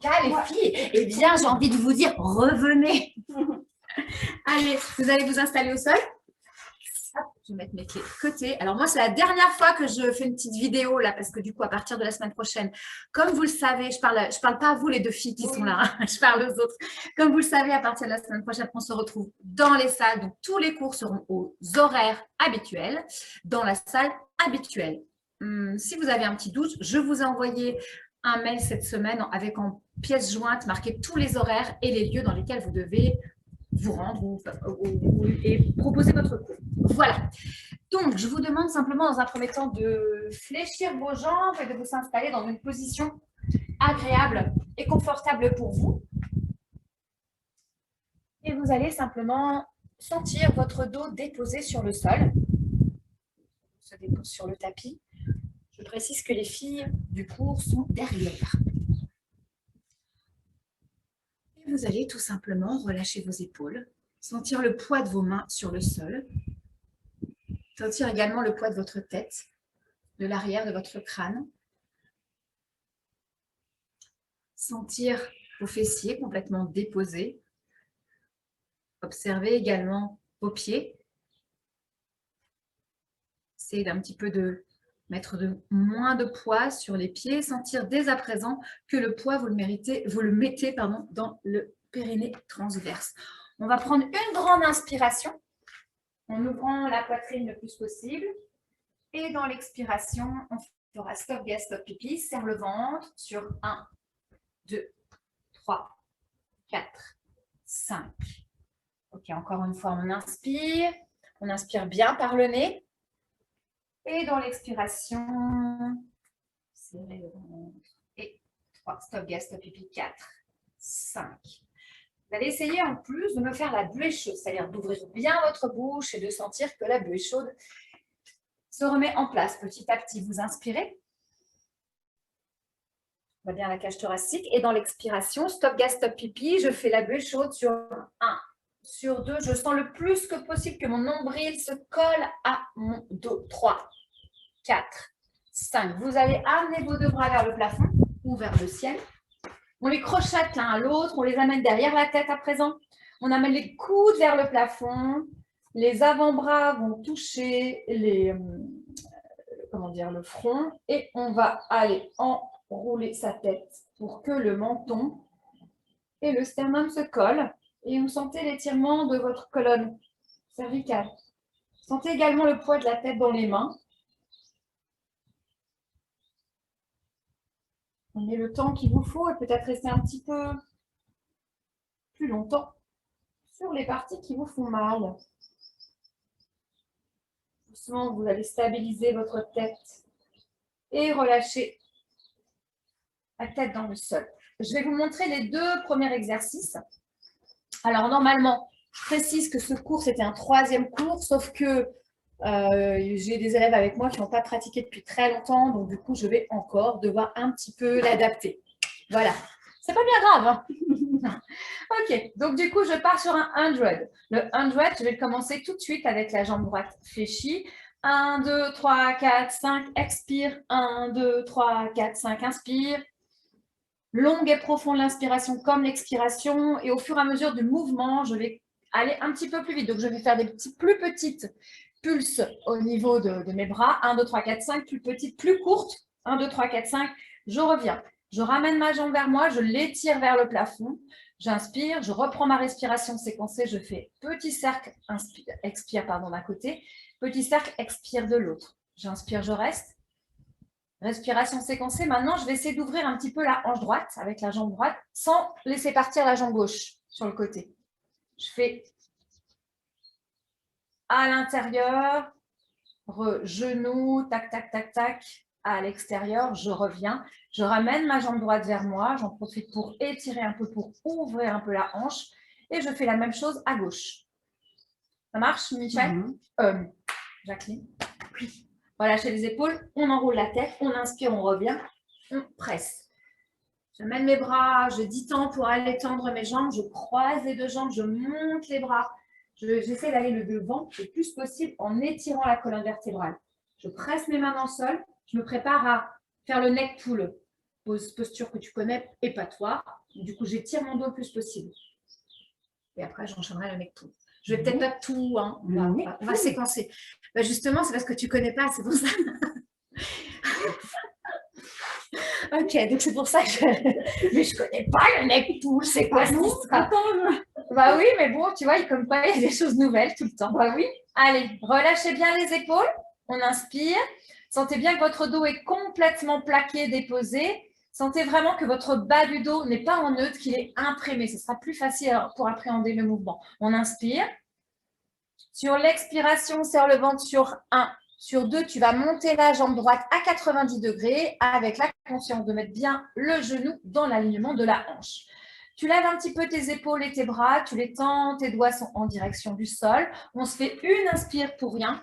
cas, les filles? Eh bien, j'ai envie de vous dire, revenez. Allez, vous allez vous installer au sol. Hop, je vais mettre mes clés de côté. Alors moi, c'est la dernière fois que je fais une petite vidéo là, parce que du coup, à partir de la semaine prochaine, comme vous le savez, je parle pas à vous les deux filles qui sont là, hein, je parle aux autres. Comme vous le savez, à partir de la semaine prochaine, on se retrouve dans les salles. Donc tous les cours seront aux horaires habituels, dans la salle habituelle. Si vous avez un petit doute, je vous ai envoyé un mail cette semaine avec en pièce jointe marqué tous les horaires et les lieux dans lesquels vous devez vous rendre et proposer votre cours. Voilà. Donc, je vous demande simplement dans un premier temps de fléchir vos jambes et de vous installer dans une position agréable et confortable pour vous. Et vous allez simplement sentir votre dos déposé sur le sol. Se dépose sur le tapis. Je précise que les filles du cours sont derrière. Et vous allez tout simplement relâcher vos épaules, sentir le poids de vos mains sur le sol, sentir également le poids de votre tête, de l'arrière de votre crâne, sentir vos fessiers complètement déposés, observez également vos pieds, essayez d'un petit peu de mettre moins de poids sur les pieds, sentir dès à présent que le poids, vous le mettez dans le périnée transverse. On va prendre une grande inspiration en ouvrant la poitrine le plus possible. Et dans l'expiration, on fera stop gas, stop pipi, serre le ventre sur 1, 2, 3, 4, 5. Ok, encore une fois, on inspire bien par le nez. Et dans l'expiration, serrez le ventre. Et 3, stop gas, stop pipi, 4, 5. Vous allez essayer en plus de me faire la buée chaude, c'est-à-dire d'ouvrir bien votre bouche et de sentir que la buée chaude se remet en place petit à petit. Vous inspirez. On va bien la cage thoracique. Et dans l'expiration, stop gas, stop pipi, je fais la buée chaude sur 1, sur 2. Je sens le plus que possible que mon nombril se colle à mon dos. 3, 4, 5. Vous allez amener vos deux bras vers le plafond ou vers le ciel. On les crochette l'un à l'autre. On les amène derrière la tête à présent. On amène les coudes vers le plafond. Les avant-bras vont toucher le front. Et on va aller enrouler sa tête pour que le menton et le sternum se collent. Et vous sentez l'étirement de votre colonne cervicale. Sentez également le poids de la tête dans les mains. Prenez le temps qu'il vous faut et peut-être rester un petit peu plus longtemps sur les parties qui vous font mal. Doucement, vous allez stabiliser votre tête et relâcher la tête dans le sol. Je vais vous montrer les deux premiers exercices. Alors, normalement, je précise que ce cours, c'était un 3e cours, sauf que j'ai des élèves avec moi qui n'ont pas pratiqué depuis très longtemps, donc du coup, je vais encore devoir un petit peu l'adapter. Voilà. C'est pas bien grave. Hein. Ok, donc du coup, je pars sur un 100. Le 100, je vais commencer tout de suite avec la jambe droite fléchie. 1, 2, 3, 4, 5, expire. 1, 2, 3, 4, 5, inspire. Longue et profonde l'inspiration comme l'expiration. Et au fur et à mesure du mouvement, je vais aller un petit peu plus vite. Donc, je vais faire des plus petites pulses au niveau de mes bras. 1, 2, 3, 4, 5, plus petites, plus courtes. 1, 2, 3, 4, 5, je reviens. Je ramène ma jambe vers moi, je l'étire vers le plafond. J'inspire, je reprends ma respiration séquencée. Je fais petit cercle, expire d'un côté. Petit cercle, expire de l'autre. J'inspire, je reste. Respiration séquencée. Maintenant, je vais essayer d'ouvrir un petit peu la hanche droite avec la jambe droite sans laisser partir la jambe gauche sur le côté. Je fais à l'intérieur, genou, tac, tac, tac, tac. À l'extérieur, je reviens. Je ramène ma jambe droite vers moi. J'en profite pour étirer un peu, pour ouvrir un peu la hanche. Et je fais la même chose à gauche. Ça marche, Michel? Jacqueline? Oui. Relâchez les épaules, on enroule la tête, on inspire, on revient, on presse. Je mène mes bras, je détends pour aller tendre mes jambes, je croise les deux jambes, je monte les bras. J'essaie d'aller le devant le plus possible en étirant la colonne vertébrale. Je presse mes mains dans le sol, je me prépare à faire le neck pull. posture que tu connais et pas toi. Du coup, j'étire mon dos le plus possible. Et après, j'enchaînerai le neck pull. Je vais peut-être pas tout, hein. On va séquencer. Bah justement, c'est parce que tu connais pas, c'est pour ça. Ok, donc c'est pour ça que mais je connais pas le neck pull, c'est quoi cette histoire? Bah oui, mais bon, tu vois, comme quoi, il y a des choses nouvelles tout le temps. Bah oui. Allez, relâchez bien les épaules. On inspire. Sentez bien que votre dos est complètement plaqué, déposé. Sentez vraiment que votre bas du dos n'est pas en neutre, qu'il est imprimé. Ce sera plus facile pour appréhender le mouvement. On inspire. Sur l'expiration, serre le ventre sur 1. Sur 2, tu vas monter la jambe droite à 90 degrés avec la conscience de mettre bien le genou dans l'alignement de la hanche. Tu lèves un petit peu tes épaules et tes bras, tu les tends, tes doigts sont en direction du sol. On se fait une inspire pour rien,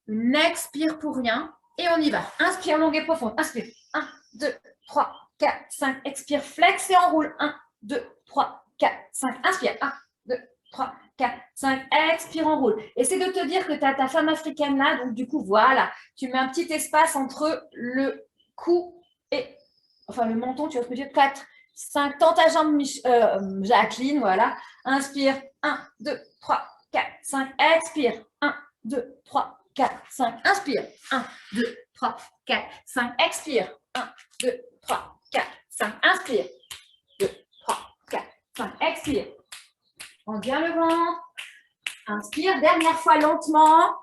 une expire pour rien et on y va. Inspire longue et profonde. Inspire. 1, 2, 3, 4, 5. Expire, flex et enroule. 1, 2, 3, 4, 5. Inspire. 1, 2, 3, 4, 5. Expire, enroule. Essaie de te dire que tu as ta femme africaine là. Donc, du coup, voilà. Tu mets un petit espace entre le cou et... Enfin, le menton, tu vas te dire 4, 5. Tends ta jambe, Jacqueline. Voilà. Inspire. 1, 2, 3, 4, 5. Expire. 1, 2, 3, 4, 5. Inspire. 1, 2, 3, 4, 5. Expire. 1, 2, 3, 4, 5. Inspire. 2, 3, 4, 5. Expire. On bien le ventre. Inspire. Dernière fois lentement.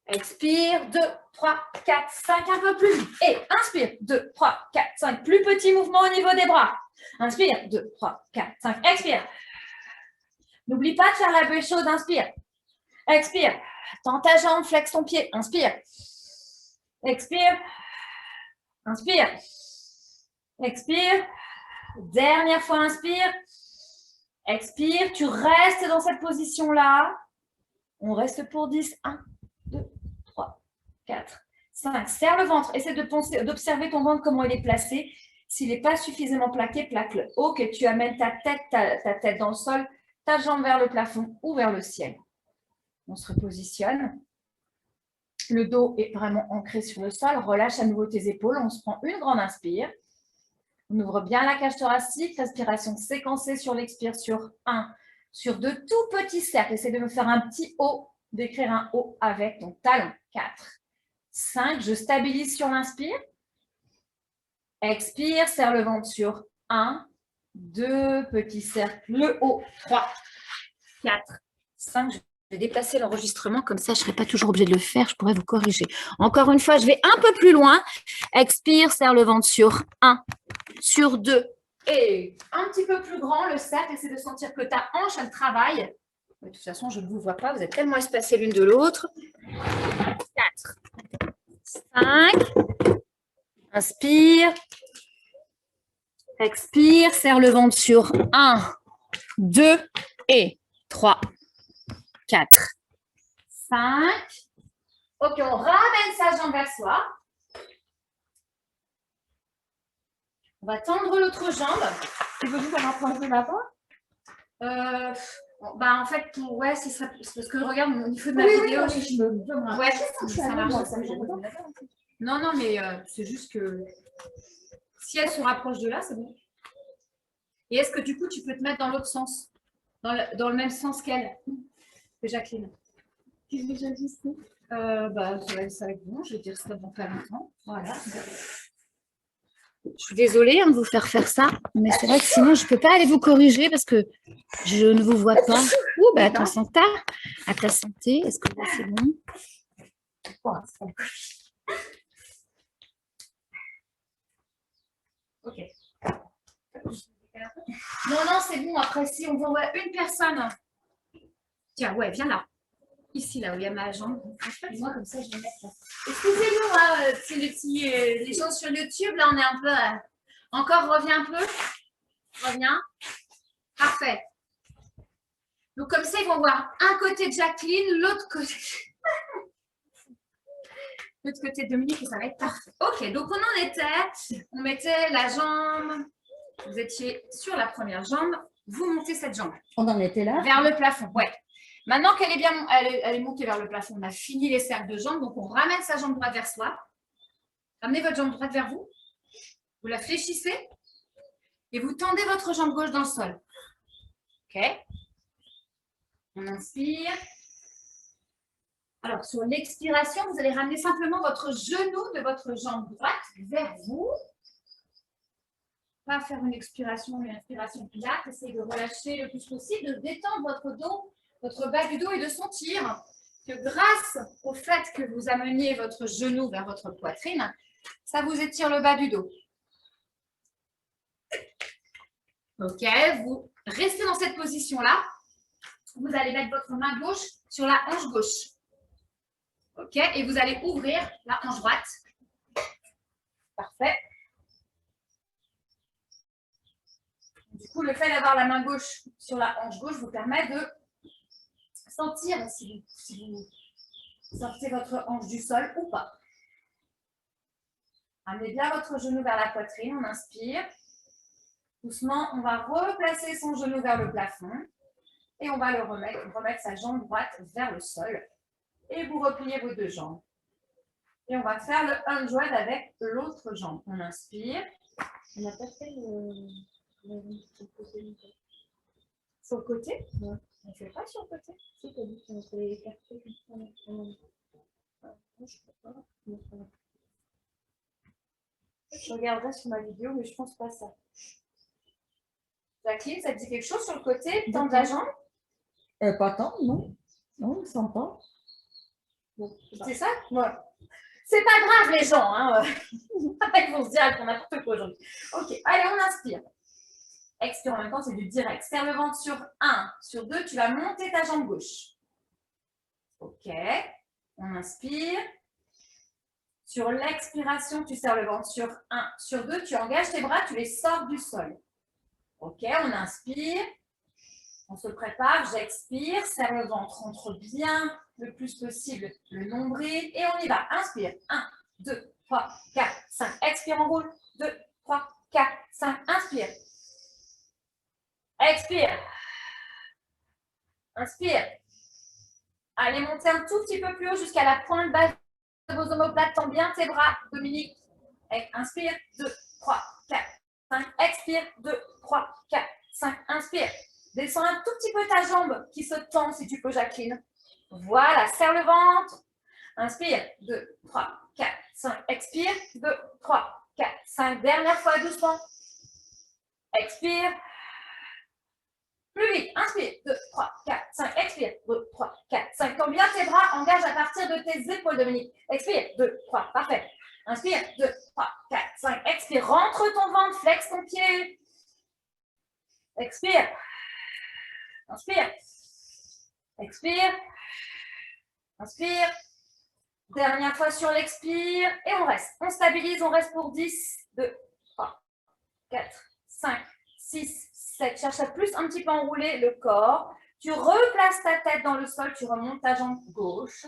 Expire. 2, 3, 4, 5. Un peu plus vite. Et inspire. 2, 3, 4, 5. Plus petit mouvement au niveau des bras. Inspire. 2, 3, 4, 5. Expire. N'oublie pas de faire la buée chaude. Inspire. Expire. Tends ta jambe, flex ton pied. Inspire. Expire. Inspire. Expire. Dernière fois, inspire. Expire. Tu restes dans cette position-là. On reste pour 10. 1, 2, 3, 4, 5. Serre le ventre. Essaie d'observer ton ventre, comment il est placé. S'il n'est pas suffisamment plaqué, plaque-le. Ok, tu amènes ta tête dans le sol, ta jambe vers le plafond ou vers le ciel. On se repositionne. Le dos est vraiment ancré sur le sol. Relâche à nouveau tes épaules. On se prend une grande inspire. On ouvre bien la cage thoracique. Respiration séquencée sur l'expire sur 1. Sur 2 tout petits cercles. Essaie de me faire un petit O, d'écrire un O avec ton talon. 4, 5. Je stabilise sur l'inspire. Expire, serre le ventre sur 1, 2 petits cercles. Le haut. 3, 4, 5. Je vais déplacer l'enregistrement, comme ça je ne serai pas toujours obligée de le faire, je pourrais vous corriger. Encore une fois, je vais un peu plus loin. Expire, serre le ventre sur 1, sur 2. Et un petit peu plus grand, le cercle, essaie de sentir que ta hanche, elle travaille. De toute façon, je ne vous vois pas, vous êtes tellement espacés l'une de l'autre. 4, 5. Inspire. Expire, serre le ventre sur 1, 2 et 3. 4, 5. Ok, on ramène sa jambe vers soi. On va tendre l'autre jambe. Tu veux juste avoir pointé là-bas en fait, ouais, c'est ça. Parce que regarde, au niveau de ma vidéo, ouais, ça marche. Non, mais c'est juste que si elle se rapproche de là, c'est bon. Et est-ce que du coup, tu peux te mettre dans l'autre sens, dans le même sens qu'elle, que Jacqueline? Qu'est-ce que j'ai dit? Ça va être bon, je vais dire ça dans pas longtemps. Voilà. Je suis désolée de vous faire ça, mais c'est vrai que sinon, je ne peux pas aller vous corriger parce que je ne vous vois pas. À ta santé. À ta santé. Est-ce que là, c'est bon? Ok. Non, c'est bon. Après, si on voit une personne. Tiens, ouais, viens là. Ici, là où il y a ma jambe. Moi, comme ça, je vais mettre là. Excusez-nous, les gens sur YouTube, là, on est un peu... Encore, reviens un peu. Reviens. Parfait. Donc, comme ça, ils vont voir un côté de Jacqueline, l'autre côté... l'autre côté de Dominique, et ça va être parfait. Ok, donc on en était. On mettait la jambe. Vous étiez sur la première jambe. Vous montez cette jambe. On en était là? Vers le plafond, ouais. Maintenant qu'elle est bien, elle est montée vers le plafond, on a fini les cercles de jambes, donc on ramène sa jambe droite vers soi. Ramenez votre jambe droite vers vous. Vous la fléchissez et vous tendez votre jambe gauche dans le sol. OK. On inspire. Alors, sur l'expiration, vous allez ramener simplement votre genou de votre jambe droite vers vous. Pas faire une expiration, une inspiration plate. Essayez de relâcher le plus possible, de détendre votre dos, votre bas du dos et de sentir que grâce au fait que vous ameniez votre genou vers votre poitrine, ça vous étire le bas du dos. OK, vous restez dans cette position-là. Vous allez mettre votre main gauche sur la hanche gauche. OK, et vous allez ouvrir la hanche droite. Parfait. Du coup, le fait d'avoir la main gauche sur la hanche gauche vous permet de sentir si vous sortez votre hanche du sol ou pas. Amenez bien votre genou vers la poitrine, on inspire. Doucement, on va replacer son genou vers le plafond et on va le remettre sa jambe droite vers le sol. Et vous repliez vos deux jambes. Et on va faire le 100 avec l'autre jambe. On inspire. On n'a pas fait Sur le côté? Ouais. On ne fait pas sur le côté? Si, t'as dit qu'on fallait écarter comme ça. Je regarderai sur ma vidéo, mais je ne pense pas ça. Jacqueline, ça te dit quelque chose sur le côté? Tendre la jambe? Pas tant, non. Non, on ne sent pas. Bon, c'est ça? Ouais. C'est pas grave, les gens. Hein. Ils vont se dire qu'on a n'importe quoi aujourd'hui. Ok, allez, on inspire. Expire en même temps, c'est du direct. Serre le ventre sur 1. Sur 2, tu vas monter ta jambe gauche. Ok, on inspire. Sur l'expiration, tu serres le ventre sur 1. Sur 2, tu engages tes bras, tu les sors du sol. Ok, on inspire. On se prépare, j'expire, serre le ventre, rentre bien le plus possible le nombril et on y va. Inspire, 1, 2, 3, 4, 5. Expire, on roule, 2, 3, 4, 5. Inspire. Expire. Inspire. Allez, montez un tout petit peu plus haut jusqu'à la pointe basse de vos omoplates. Tends bien tes bras, Dominique. Inspire, 2, 3, 4, 5. Expire, 2, 3, 4, 5. Inspire. Descends un tout petit peu ta jambe qui se tend si tu peux, Jacqueline. Voilà, serre le ventre. Inspire, 2, 3, 4, 5. Expire, 2, 3, 4, 5. Dernière fois, doucement. Expire. Plus vite. Inspire, 2, 3, 4, 5. Expire, 2, 3, 4, 5. Tends bien tes bras, engage à partir de tes épaules, Dominique. Expire, 2, 3, parfait. Inspire, 2, 3, 4, 5. Expire, rentre ton ventre, flex ton pied. Expire. Inspire. Expire. Inspire. Dernière fois sur l'expire. Et on reste. On stabilise. On reste pour 10, 2, 3, 4, 5, 6, 7. Cherche à plus un petit peu enrouler le corps. Tu replaces ta tête dans le sol. Tu remontes ta jambe gauche.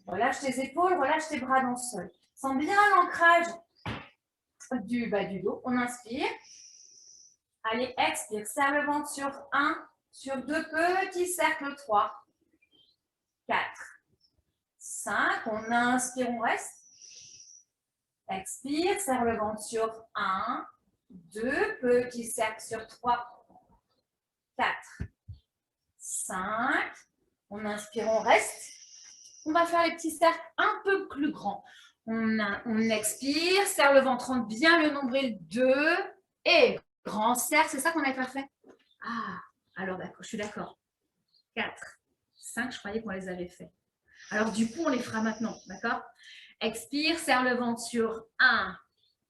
Relâche tes épaules. Relâche tes bras dans le sol. Sens bien l'ancrage du bas du dos. On inspire. Allez, expire. Serre le ventre sur 1. Sur 2 petits cercles, 3, 4, 5. On inspire, on reste. Expire, serre le ventre sur 1, 2 petits cercles sur 3, 4, 5. On inspire, on reste. On va faire les petits cercles un peu plus grands. On expire, serre le ventre, rentre bien le nombril, 2 et grand cercle. C'est ça qu'on n'avait pas fait? Ah! Alors, d'accord, je suis d'accord. 4, 5, je croyais qu'on les avait fait. Alors, du coup, on les fera maintenant, d'accord? Expire, serre le ventre sur 1,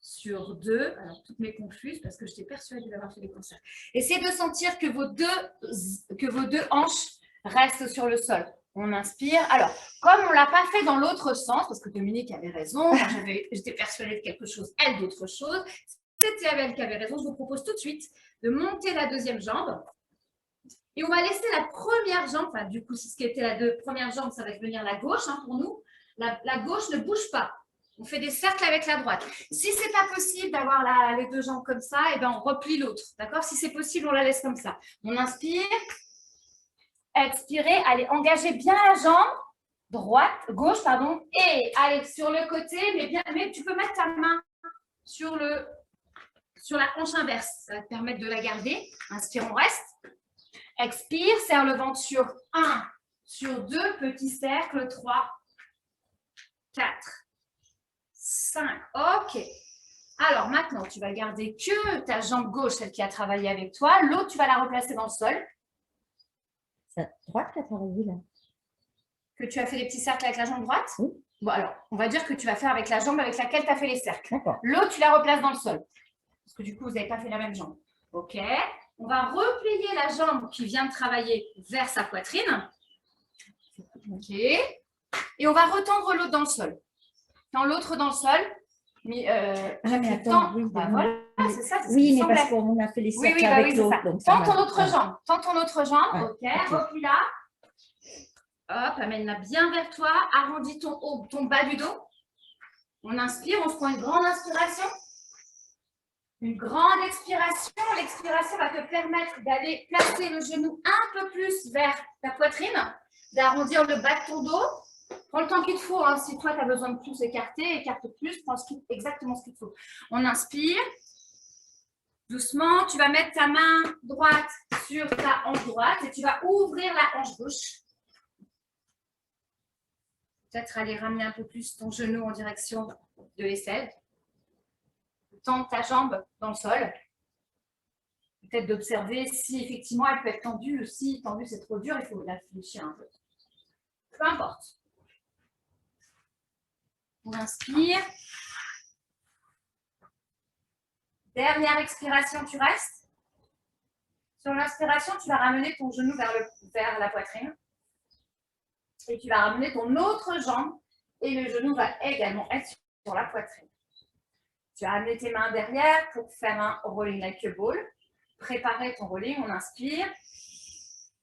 sur 2. Alors, toutes mes confuses parce que j'étais persuadée d'avoir fait les concerts. Essayez de sentir que vos deux hanches restent sur le sol. On inspire. Alors, comme on ne l'a pas fait dans l'autre sens, parce que Dominique avait raison, j'étais persuadée de quelque chose, elle d'autre chose. C'était elle qui avait raison. Je vous propose tout de suite de monter la deuxième jambe. Et on va laisser la première jambe, enfin du coup, ce qui était la première jambe, ça va devenir la gauche pour nous. La gauche ne bouge pas. On fait des cercles avec la droite. Si ce n'est pas possible d'avoir les deux jambes comme ça, eh ben, on replie l'autre. D'accord? Si c'est possible, on la laisse comme ça. On inspire, expirez, allez, engagez bien la jambe, gauche, et allez sur le côté, mais tu peux mettre ta main sur le sur la hanche inverse. Ça va te permettre de la garder. Inspire, on reste. Expire, serre le ventre sur 1, sur 2, petit cercle, 3, 4, 5. OK. Alors maintenant, tu vas garder que ta jambe gauche, celle qui a travaillé avec toi. L'autre, tu vas la replacer dans le sol. C'est droite qui a travaillé là. Que tu as fait les petits cercles avec la jambe droite? Oui. Bon, alors, on va dire que tu vas faire avec la jambe avec laquelle tu as fait les cercles. D'accord. L'autre, tu la replaces dans le sol. Parce que du coup, vous n'avez pas fait la même jambe. OK. On va replier la jambe qui vient de travailler vers sa poitrine. OK. Et on va retendre l'autre dans le sol. Quand l'autre dans le sol, mais attends, oui, bah, voilà, c'est ça. Oui, mais parce qu'on a fait les cercles oui, avec l'autre. l'autre. Tends ton autre jambe. Tends ton autre jambe. Ouais, OK. Replie là. Hop, amène-la bien vers toi. Arrondis ton haut, ton bas du dos. On inspire, on se prend une grande inspiration. Une grande expiration. L'expiration va te permettre d'aller placer le genou un peu plus vers ta poitrine, d'arrondir le bas de ton dos. Prends le temps qu'il te faut. Hein. Si toi, tu as besoin de plus écarter, écarte plus. Prends exactement ce qu'il te faut. On inspire. Doucement, tu vas mettre ta main droite sur ta hanche droite et tu vas ouvrir la hanche gauche. Peut-être aller ramener un peu plus ton genou en direction de l'aisselle. Tends ta jambe dans le sol. Peut-être d'observer si effectivement elle peut être tendue. Si tendue c'est trop dur, il faut la fléchir un peu. Peu importe. On inspire. Dernière expiration, tu restes. Sur l'inspiration, tu vas ramener ton genou vers la poitrine. Et tu vas ramener ton autre jambe et le genou va également être sur la poitrine. Tu vas amener tes mains derrière pour faire un rolling like a ball. Préparer ton rolling, on inspire.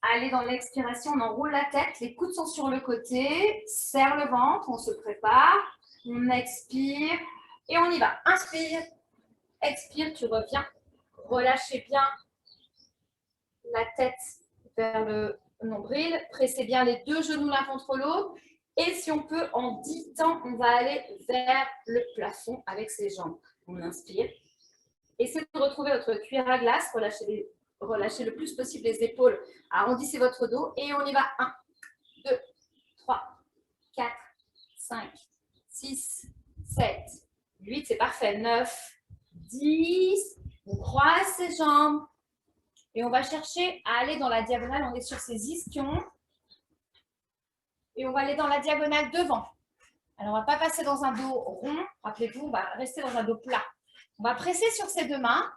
Allez dans l'expiration, on enroule la tête, les coudes sont sur le côté, serre le ventre, on se prépare, on expire et on y va. Inspire, expire, tu reviens. Relâchez bien la tête vers le nombril, pressez bien les deux genoux l'un contre l'autre. Et si on peut, en 10 temps, on va aller vers le plafond avec ses jambes. On inspire. Essayez de retrouver votre cuillère à glace. Relâchez le plus possible les épaules. Arrondissez votre dos. Et on y va. 1, 2, 3, 4, 5, 6, 7, 8. C'est parfait. 9, 10. On croise ses jambes. Et on va chercher à aller dans la diagonale. On est sur ses ischions. Et on va aller dans la diagonale devant. Alors, on ne va pas passer dans un dos rond. Rappelez-vous, on va rester dans un dos plat. On va presser sur ses deux mains.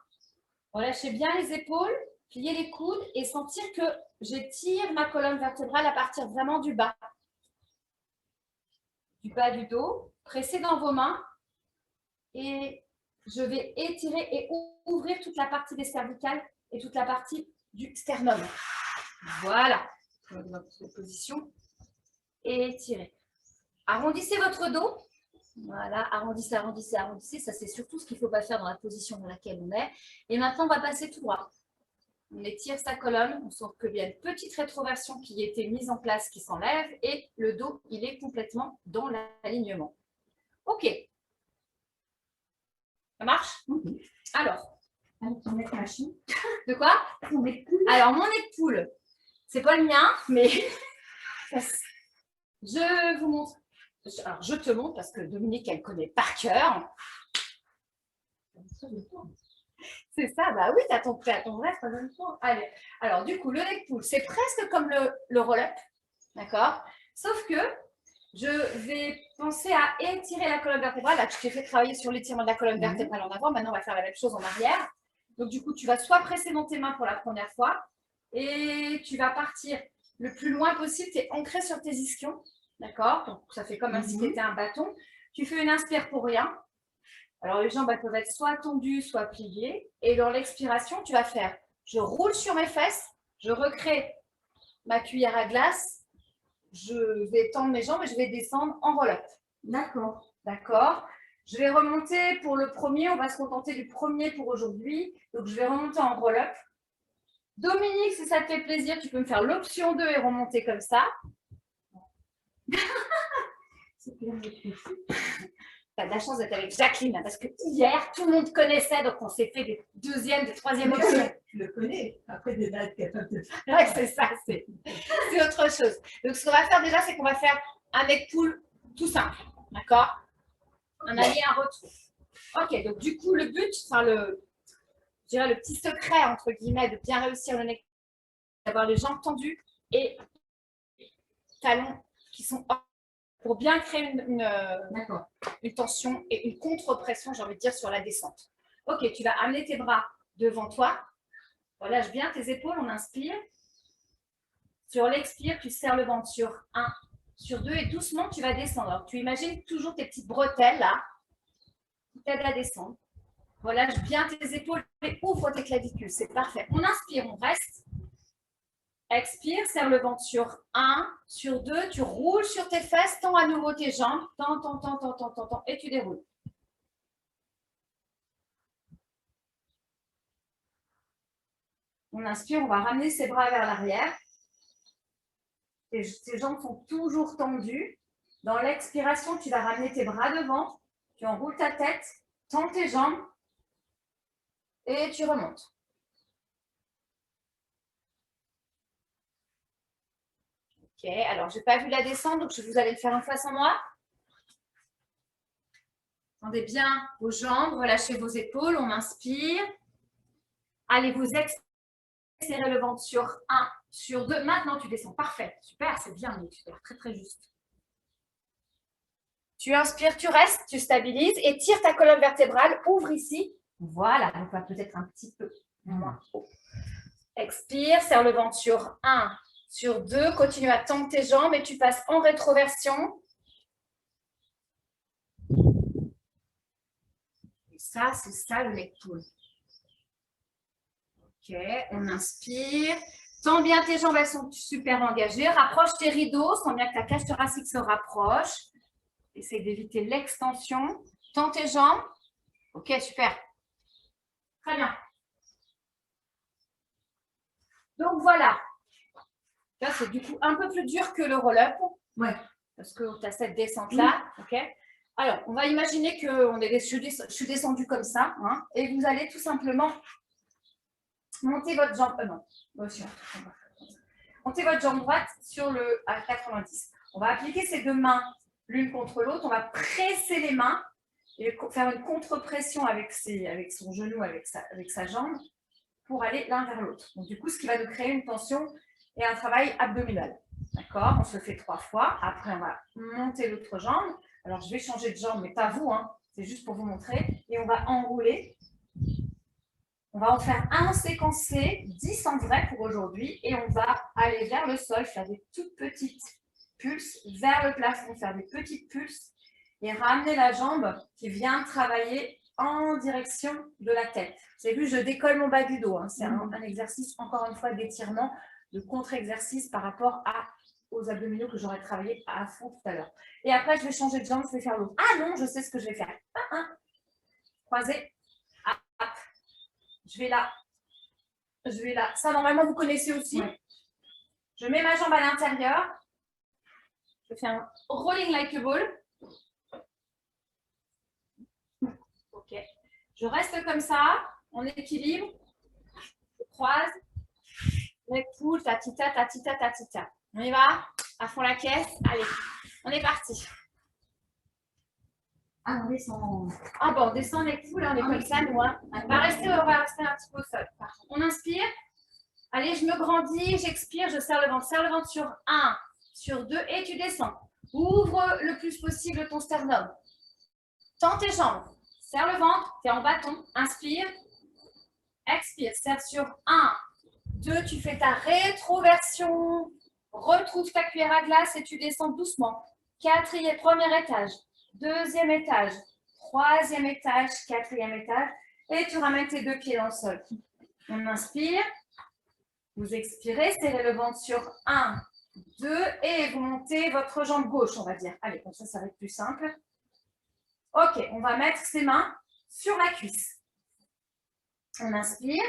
Relâchez bien les épaules. Plier les coudes et sentir que j'étire ma colonne vertébrale à partir vraiment du bas. Du bas du dos. Pressez dans vos mains. Et je vais étirer et ouvrir toute la partie des cervicales et toute la partie du sternum. Voilà. Dans votre position. Et étirez. Arrondissez votre dos. Voilà, arrondissez, arrondissez, arrondissez. Ça, c'est surtout ce qu'il ne faut pas faire dans la position dans laquelle on est. Et maintenant, on va passer tout droit. On étire sa colonne. On sent qu'il y a une petite rétroversion qui a été mise en place, qui s'enlève. Et le dos, il est complètement dans l'alignement. OK. Ça marche? Alors. De quoi? Alors, mon nez de poule. C'est pas le mien, mais je vous montre. Alors, je te montre parce que Dominique, elle connaît par cœur. C'est ça, bah oui, t'as ton rêve, t'as même temps. Allez, alors du coup, le nez de poule, c'est presque comme le roll-up, d'accord? Sauf que je vais penser à étirer la colonne vertébrale. Là, je t'ai fait travailler sur l'étirement de la colonne vertébrale en avant. Maintenant, on va faire la même chose en arrière. Donc, du coup, tu vas soit presser dans tes mains pour la première fois et tu vas partir le plus loin possible. Tu es ancré sur tes ischions. D'accord? Donc, ça fait comme si tu étais un bâton. Tu fais une inspire pour rien. Alors, les jambes elles peuvent être soit tendues, soit pliées. Et dans l'expiration, tu vas faire, je roule sur mes fesses, je recrée ma cuillère à glace, je vais tendre mes jambes et je vais descendre en roll-up. D'accord. D'accord? Je vais remonter pour le premier. On va se contenter du premier pour aujourd'hui. Donc, je vais remonter en roll-up. Dominique, si ça te fait plaisir, tu peux me faire l'option 2 et remonter comme ça. Tu as de la chance d'être avec Jacqueline, hein, parce que hier, tout le monde connaissait, donc on s'est fait des deuxième, des troisième options. Je le connais. Après, des dates capable de faire. Ouais, c'est ça, c'est autre chose. Donc, ce qu'on va faire déjà, c'est qu'on va faire un neck pull tout simple. D'accord? Un aller, un retour. Ok, donc du coup, le but, enfin, je dirais le petit secret, entre guillemets, de bien réussir le neck pull, c'est d'avoir les jambes tendues et talons qui sont pour bien créer une tension et une contre-pression, j'ai envie de dire, sur la descente. Ok, tu vas amener tes bras devant toi. Relâche bien tes épaules, on inspire. Sur l'expire, tu serres le ventre sur 1, sur 2 et doucement, tu vas descendre. Alors, tu imagines toujours tes petites bretelles là, qui t'aident à descendre. Relâche bien tes épaules et ouvre tes clavicules, c'est parfait. On inspire, on reste. Expire, serre le ventre sur 1, sur 2, tu roules sur tes fesses, tends à nouveau tes jambes, tends, et tu déroules. On inspire, on va ramener ses bras vers l'arrière. Tes jambes sont toujours tendues. Dans l'expiration, tu vas ramener tes bras devant, tu enroules ta tête, tends tes jambes et tu remontes. Ok, alors je n'ai pas vu la descente, donc vous allez le faire en face en moi. Tendez bien vos jambes, relâchez vos épaules, on inspire. Allez, vous serrez le ventre sur 1, sur 2. Maintenant, tu descends. Parfait. Super, c'est bien, super. Très, très juste. Tu inspires, tu restes, tu stabilises et tire ta colonne vertébrale. Ouvre ici. Voilà, donc va peut-être un petit peu moins haut. Expire, serre le ventre sur 1, sur 2. Continue à tendre tes jambes et tu passes en rétroversion. Et ça, c'est ça le neck pull. Ok, on inspire. Tends bien tes jambes, elles sont super engagées. Rapproche tes rideaux, sens bien que ta cage thoracique se rapproche. Essaye d'éviter l'extension. Tends tes jambes. Ok, super. Très bien. Donc voilà. Là, c'est du coup un peu plus dur que le roll-up. Ouais. Parce que tu as cette descente-là. Ok. Alors, on va imaginer que je suis descendue comme ça. Hein, et vous allez tout simplement monter votre jambe. Non. Montez votre jambe droite sur à 90. On va appliquer ces deux mains l'une contre l'autre. On va presser les mains et faire une contre-pression avec son genou, avec sa jambe, pour aller l'un vers l'autre. Donc, du coup, ce qui va nous créer une tension et un travail abdominal. D'accord? On se le fait 3 fois. Après, on va monter l'autre jambe. Alors, je vais changer de jambe, mais pas vous. Hein. C'est juste pour vous montrer. Et on va enrouler. On va en faire un séquencé, 10 en vrai pour aujourd'hui. Et on va aller vers le sol, faire des toutes petites pulses, vers le plafond, faire des petites pulses. Et ramener la jambe qui vient travailler en direction de la tête. Vous avez vu, je décolle mon bas du dos. Hein. C'est un exercice, encore une fois, d'étirement, de contre-exercice par rapport aux abdominaux que j'aurais travaillé à fond tout à l'heure. Et après, je vais changer de jambe, je vais faire l'autre. Ah non, je sais ce que je vais faire. Croisé. Hop. Je vais là. Je vais là. Ça, normalement, vous connaissez aussi. Ouais. Je mets ma jambe à l'intérieur. Je fais un rolling like a ball. Ok. Je reste comme ça, en équilibre. Je croise. Neck pull, tatita, tatita, tatita. On y va? À fond la caisse. Allez, on est parti. Ah, on descend. Ah bon, on descend neck pull, on est comme ça, nous. Hein. On va rester un petit peu au sol. On inspire. Allez, je me grandis, j'expire, je serre le ventre. Serre le ventre sur 1, sur 2 et tu descends. Ouvre le plus possible ton sternum. Tends tes jambes. Serre le ventre, tu es en bâton. Inspire. Expire. Serre sur 1, 2, tu fais ta rétroversion. Retrouve ta cuillère à glace et tu descends doucement. Premier étage. Deuxième étage. Troisième étage. Quatrième étage. Et tu ramènes tes deux pieds dans le sol. On inspire. Vous expirez, serrez le ventre sur 1, 2 et vous montez votre jambe gauche, on va dire. Allez, comme ça va être plus simple. Ok, on va mettre ses mains sur la cuisse. On inspire.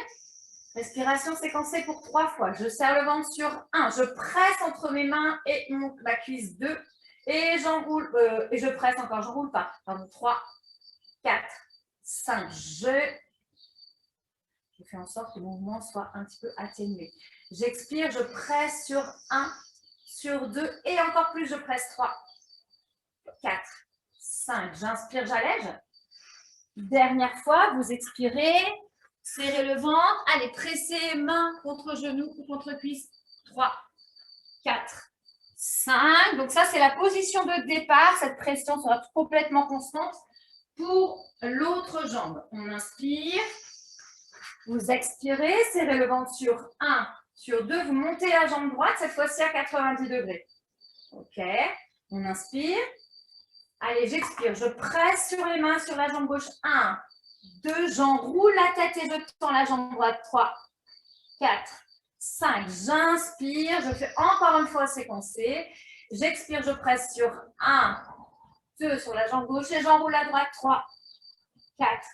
Respiration séquencée pour 3 fois. Je serre le ventre sur 1. Je presse entre mes mains et ma cuisse 2. Et j'enroule, et je presse encore, j'enroule pas. Pardon, 3, 4, 5. Je fais en sorte que le mouvement soit un petit peu atténué. J'expire, je presse sur 1, sur 2, et encore plus, je presse 3, 4, 5. J'inspire, j'allège. Dernière fois, vous expirez, serrez le ventre. Allez, pressez main contre genou ou contre cuisse. 3, 4, 5. Donc ça, c'est la position de départ. Cette pression sera complètement constante pour l'autre jambe. On inspire. Vous expirez, serrez le ventre sur 1, sur 2. Vous montez la jambe droite, cette fois-ci à 90 degrés. OK. On inspire. Allez, j'expire. Je presse sur les mains sur la jambe gauche. 1, 2. J'enroule la tête et je tends la jambe droite. 3, 4, 5. J'inspire. Je fais encore une fois séquencer. J'expire. Je presse sur 1, 2 sur la jambe gauche et j'enroule la droite. 3, 4,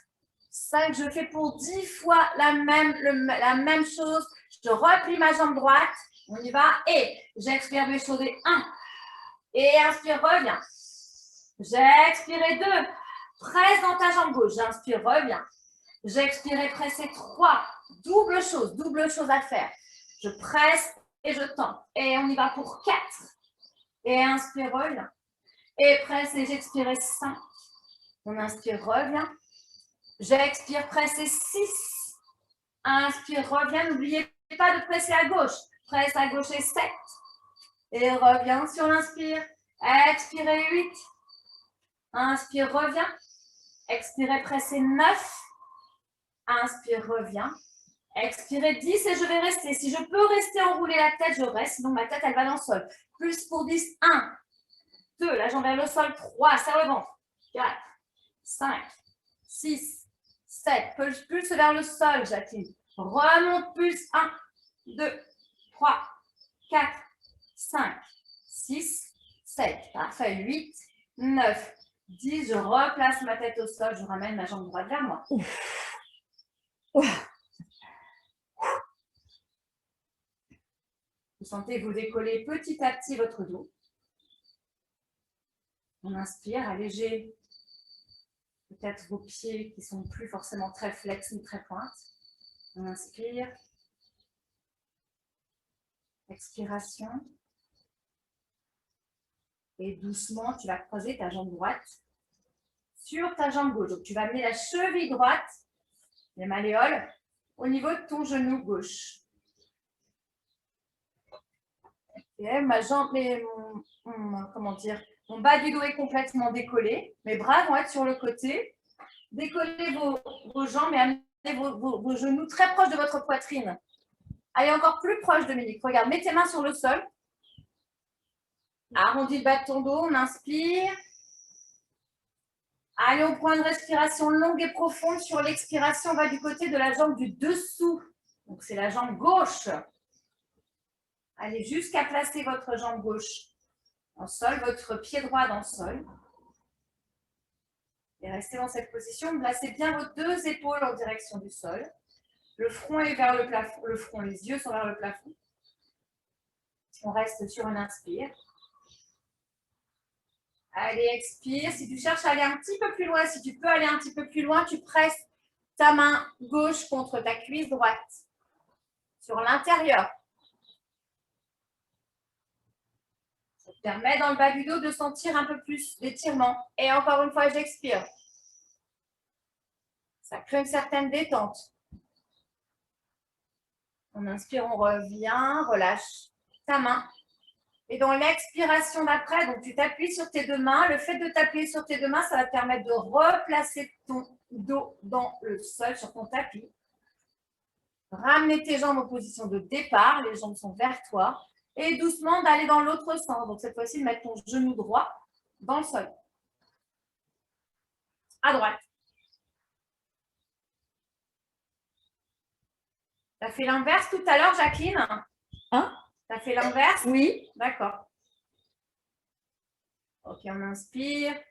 5. Je fais pour 10 fois la même chose. Je replie ma jambe droite. On y va. Et j'expire, m'échauder. 1. Et inspire, reviens. J'expire, 2. Presse dans ta jambe gauche. J'inspire, reviens. J'expire et presse, 3. Double chose à faire. Je presse et je tends. Et on y va pour 4. Et inspire, reviens. Et presse et j'expire, 5. On inspire, reviens. J'expire, presse, 6. Inspire, reviens. N'oubliez pas de presser à gauche. Presse à gauche, 7. Et reviens sur l'inspire. Expirez, 8. Inspire, reviens. Expirez, pressez 9. Inspire, reviens. Expirez 10 et je vais rester. Si je peux rester enrouler la tête, je reste. Sinon, ma tête, elle va dans le sol. Plus pour 10. 1, 2, la jambe vers le sol. 3, serre le ventre. 4, 5, 6, 7. Pulse vers le sol, Jacqueline. Remonte, pulse. 1, 2, 3, 4, 5, 6, 7. Parfait. 8, 9, 10. Je replace ma tête au sol. Je ramène ma jambe droite vers moi. Vous sentez vous décoller petit à petit votre dos. On inspire, allégez peut-être vos pieds qui sont plus forcément très flex ni très pointes. On inspire. Expiration. Et doucement, tu vas croiser ta jambe droite sur ta jambe gauche. Donc, tu vas amener la cheville droite, les malléoles, au niveau de ton genou gauche. Okay, ma jambe, mon bas du dos est complètement décollé. Mes bras vont être sur le côté. Décollez vos jambes et amenez vos genoux très proches de votre poitrine. Allez encore plus proche, Dominique. Regarde, mets tes mains sur le sol. Arrondis le bas de ton dos, on inspire. Allez au point de respiration longue et profonde. Sur l'expiration, on va du côté de la jambe du dessous. Donc, c'est la jambe gauche. Allez jusqu'à placer votre jambe gauche en sol, votre pied droit dans le sol. Et restez dans cette position. Placez bien vos deux épaules en direction du sol. Le front est vers le plafond. Le front, les yeux sont vers le plafond. On reste sur une inspire. Allez, expire. Si tu cherches à aller un petit peu plus loin, si tu peux aller un petit peu plus loin, tu presses ta main gauche contre ta cuisse droite. Sur l'intérieur. Ça te permet dans le bas du dos de sentir un peu plus d'étirement. Et encore une fois, j'expire. Ça crée une certaine détente. On inspire, on revient, relâche ta main. Et dans l'expiration d'après, donc tu t'appuies sur tes deux mains. Le fait de t'appuyer sur tes deux mains, ça va te permettre de replacer ton dos dans le sol, sur ton tapis. Ramener tes jambes en position de départ. Les jambes sont vers toi. Et doucement d'aller dans l'autre sens. Donc cette fois-ci, de mettre ton genou droit dans le sol. À droite. Tu as fait l'inverse tout à l'heure, Jacqueline? Hein? Tu as fait l'inverse? Oui. D'accord. Ok, on inspire.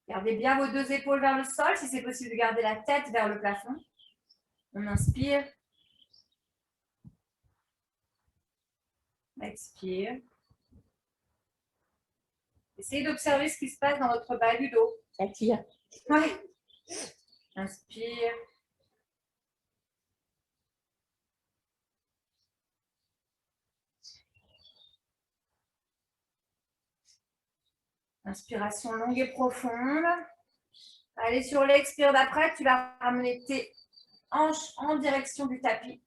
Gardez bien vos deux épaules vers le sol. Si c'est possible de garder la tête vers le plafond. On inspire. Expire. Essayez d'observer ce qui se passe dans votre bas du dos. Ça tire. Ouais. Inspire. Inspiration longue et profonde. Allez sur l'expire d'après, tu vas ramener tes hanches en direction du tapis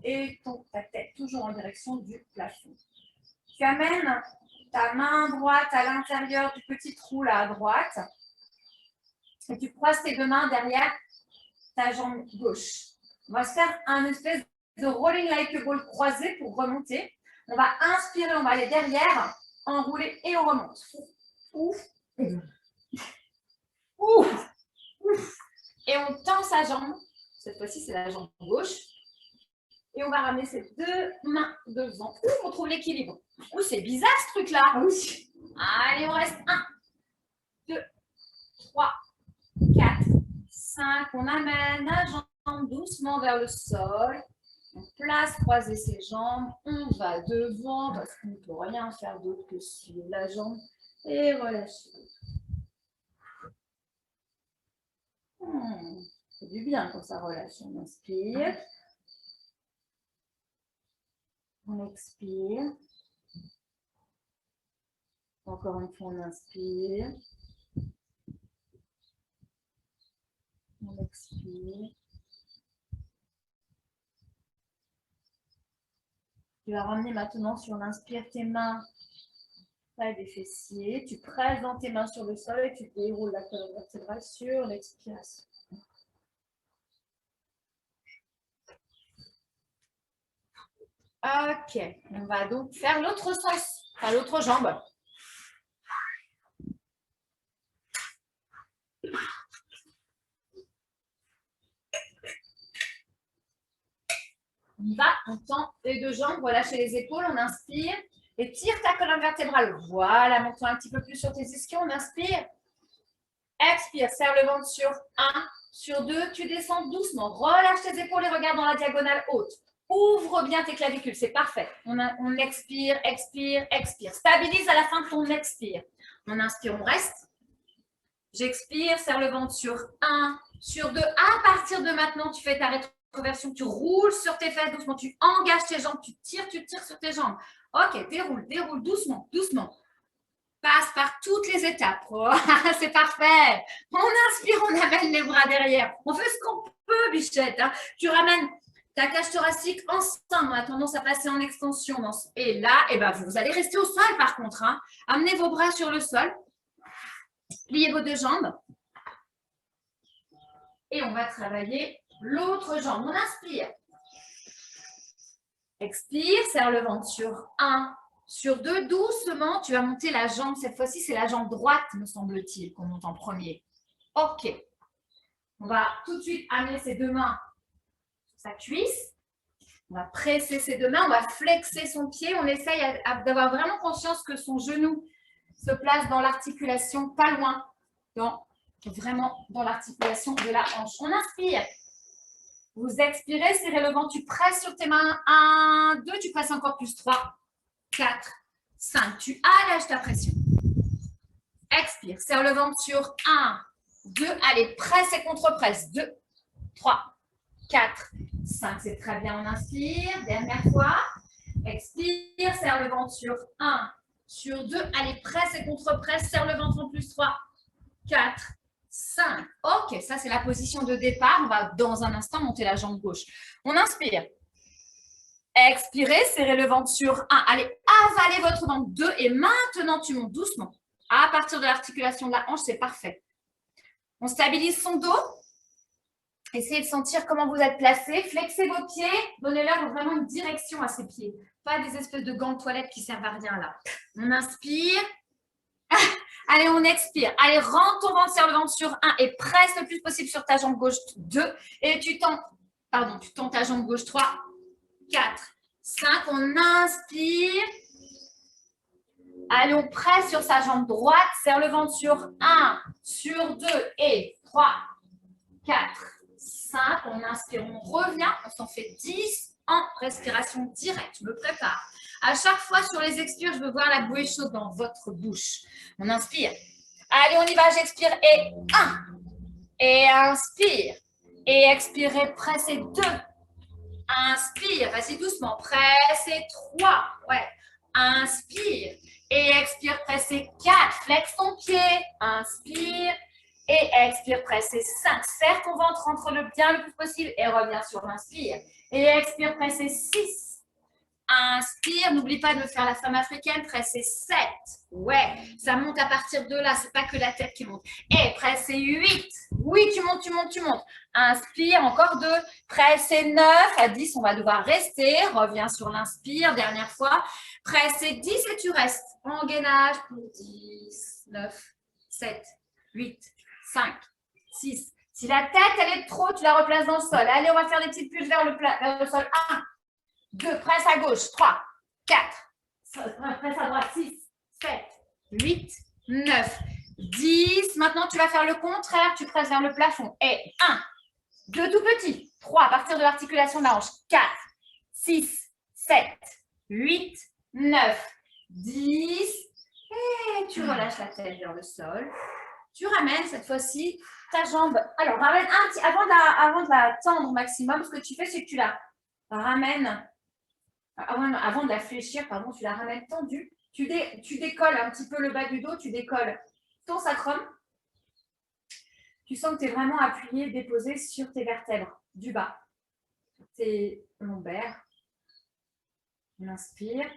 et ta tête toujours en direction du plafond. Tu amènes ta main droite à l'intérieur du petit trou là à droite et tu croises tes deux mains derrière ta jambe gauche. On va se faire un espèce de rolling like a ball croisé pour remonter. On va inspirer, on va aller derrière, enrouler et on remonte. Ouf. Ouf. Ouf. Et on tend sa jambe. Cette fois-ci, c'est la jambe gauche. Et on va ramener ces deux mains devant. Ouf, on trouve l'équilibre. Ouh, c'est bizarre ce truc-là. Ah oui. Allez, on reste 1, 2, 3, 4, 5. On amène la jambe doucement vers le sol. On place, croiser ses jambes. On va devant parce qu'on ne peut rien faire d'autre que suivre la jambe. Et relâcher. C'est du bien quand ça relâche. On inspire. On expire. Encore une fois, on inspire. On expire. Tu vas ramener maintenant sur l'inspire tes mains près des fessiers. Tu presses dans tes mains sur le sol et tu déroules la colonne vertébrale sur l'expiration. Ok, on va donc faire l'autre sens, enfin l'autre jambe. On va, on tend les deux jambes, relâchez les épaules, on inspire et tire ta colonne vertébrale. Voilà, monte-toi un petit peu plus sur tes ischions, on inspire. Expire, serre le ventre sur 1, sur 2, tu descends doucement, relâche tes épaules et regarde dans la diagonale haute. Ouvre bien tes clavicules, c'est parfait. On expire, expire, expire. Stabilise à la fin de ton expire. On inspire, on reste. J'expire, serre le ventre sur 1, sur 2. À partir de maintenant, tu fais ta rétroversion, tu roules sur tes fesses doucement, tu engages tes jambes, tu tires sur tes jambes. Ok, déroule, déroule doucement, doucement. Passe par toutes les étapes. Oh, c'est parfait. On inspire, on amène les bras derrière. On fait ce qu'on peut, bichette. Hein. Tu ramènes ta cage thoracique ensemble. On a tendance à passer en extension. Et là, eh ben, vous allez rester au sol par contre. Hein. Amenez vos bras sur le sol. Pliez vos deux jambes. Et on va travailler l'autre jambe. On inspire. Expire, serre le ventre sur 1. Sur 2, doucement, tu vas monter la jambe. Cette fois-ci, c'est la jambe droite, me semble-t-il, qu'on monte en premier. Ok. On va tout de suite amener ses deux mains sur sa cuisse. On va presser ses deux mains. On va flexer son pied. On essaye d'avoir vraiment conscience que son genou se place dans l'articulation, pas loin, vraiment dans l'articulation de la hanche. On inspire. Vous expirez, serrez le ventre. Tu presses sur tes mains. 1, 2, tu presses encore plus. 3. 4, 5. Tu allèges ta pression. Expire. Serre le ventre sur 1, 2. Allez, presse et contre-presse. 2, 3, 4, 5. C'est très bien. On inspire. Dernière fois. Expire. Serre le ventre sur 1, sur 2. Allez, presse et contre-presse. Serre le ventre en plus. 3, 4, 5. Ok, ça c'est la position de départ. On va dans un instant monter la jambe gauche. On inspire. Expirez, serrez le ventre sur 1. Allez, avalez votre ventre 2 et maintenant tu montes doucement. À partir de l'articulation de la hanche, c'est parfait. On stabilise son dos. Essayez de sentir comment vous êtes placé. Flexez vos pieds. Donnez-leur vraiment une direction à ces pieds. Pas des espèces de gants de toilette qui servent à rien là. On inspire. Allez, on expire. Allez, rentre ton ventre, serre le ventre sur 1 et presse le plus possible sur ta jambe gauche 2. Et tu tends ta jambe gauche 3. 4, 5, on inspire. Allez, on presse sur sa jambe droite, serre le ventre sur 1, sur 2 et 3, 4, 5. On inspire, on revient, on s'en fait 10 en respiration directe. Je me prépare. À chaque fois sur les expires, je veux voir la bouée chaude dans votre bouche. On inspire. Allez, on y va, j'expire. Et 1. Et inspire. Et expirez, pressez 2. Inspire, vas-y doucement. Pressez 3. Ouais. Inspire. Et expire, pressez 4. Flex ton pied. Inspire. Et expire, pressez 5. Serre ton ventre, rentre-le bien le plus possible. Et reviens sur l'inspire. Et expire, pressez 6. Inspire, n'oublie pas de faire la femme africaine, pressez 7. Ouais, ça monte à partir de là, c'est pas que la tête qui monte. Et pressez 8. Oui, tu montes, tu montes, tu montes. Inspire, encore 2. Pressez 9. À 10, on va devoir rester. Reviens sur l'inspire, dernière fois. Pressez 10 et tu restes. En gainage pour 10, 9, 7, 8, 5, 6. Si la tête, elle est trop, tu la replaces dans le sol. Allez, on va faire des petites pulses vers le sol. 1. 2, presse à gauche, 3, 4, presse à droite, 6, 7, 8, 9, 10. Maintenant, tu vas faire le contraire, tu presses vers le plafond. Et 1, 2 tout petits, 3 à partir de l'articulation de la hanche, 4, 6, 7, 8, 9, 10. Et tu relâches la tête vers le sol. Tu ramènes cette fois-ci ta jambe. Alors, ramène un petit, avant de la tendre au maximum, ce que tu fais, c'est que tu la ramènes. Avant de la fléchir, pardon, tu la ramènes tendue. Tu décolles un petit peu le bas du dos, tu décolles ton sacrum. Tu sens que tu es vraiment appuyé, déposé sur tes vertèbres du bas, tes lombaires. On inspire.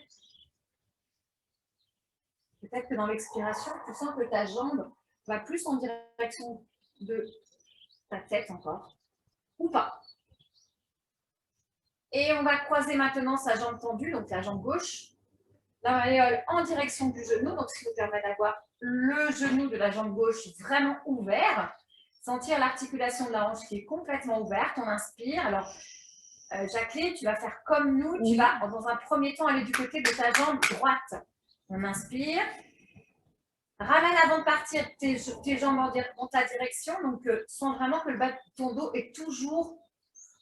Peut-être que dans l'expiration, tu sens que ta jambe va plus en direction de ta tête encore, ou pas. Et on va croiser maintenant sa jambe tendue, donc la jambe gauche. La malléole en direction du genou, donc ce qui nous permet d'avoir le genou de la jambe gauche vraiment ouvert. Sentir l'articulation de la hanche qui est complètement ouverte. On inspire. Alors, Jacqueline, tu vas faire comme nous. Tu vas, dans un premier temps, aller du côté de ta jambe droite. On inspire. Ramène avant de partir tes jambes dans ta direction. Donc, sens vraiment que le bas de ton dos est toujours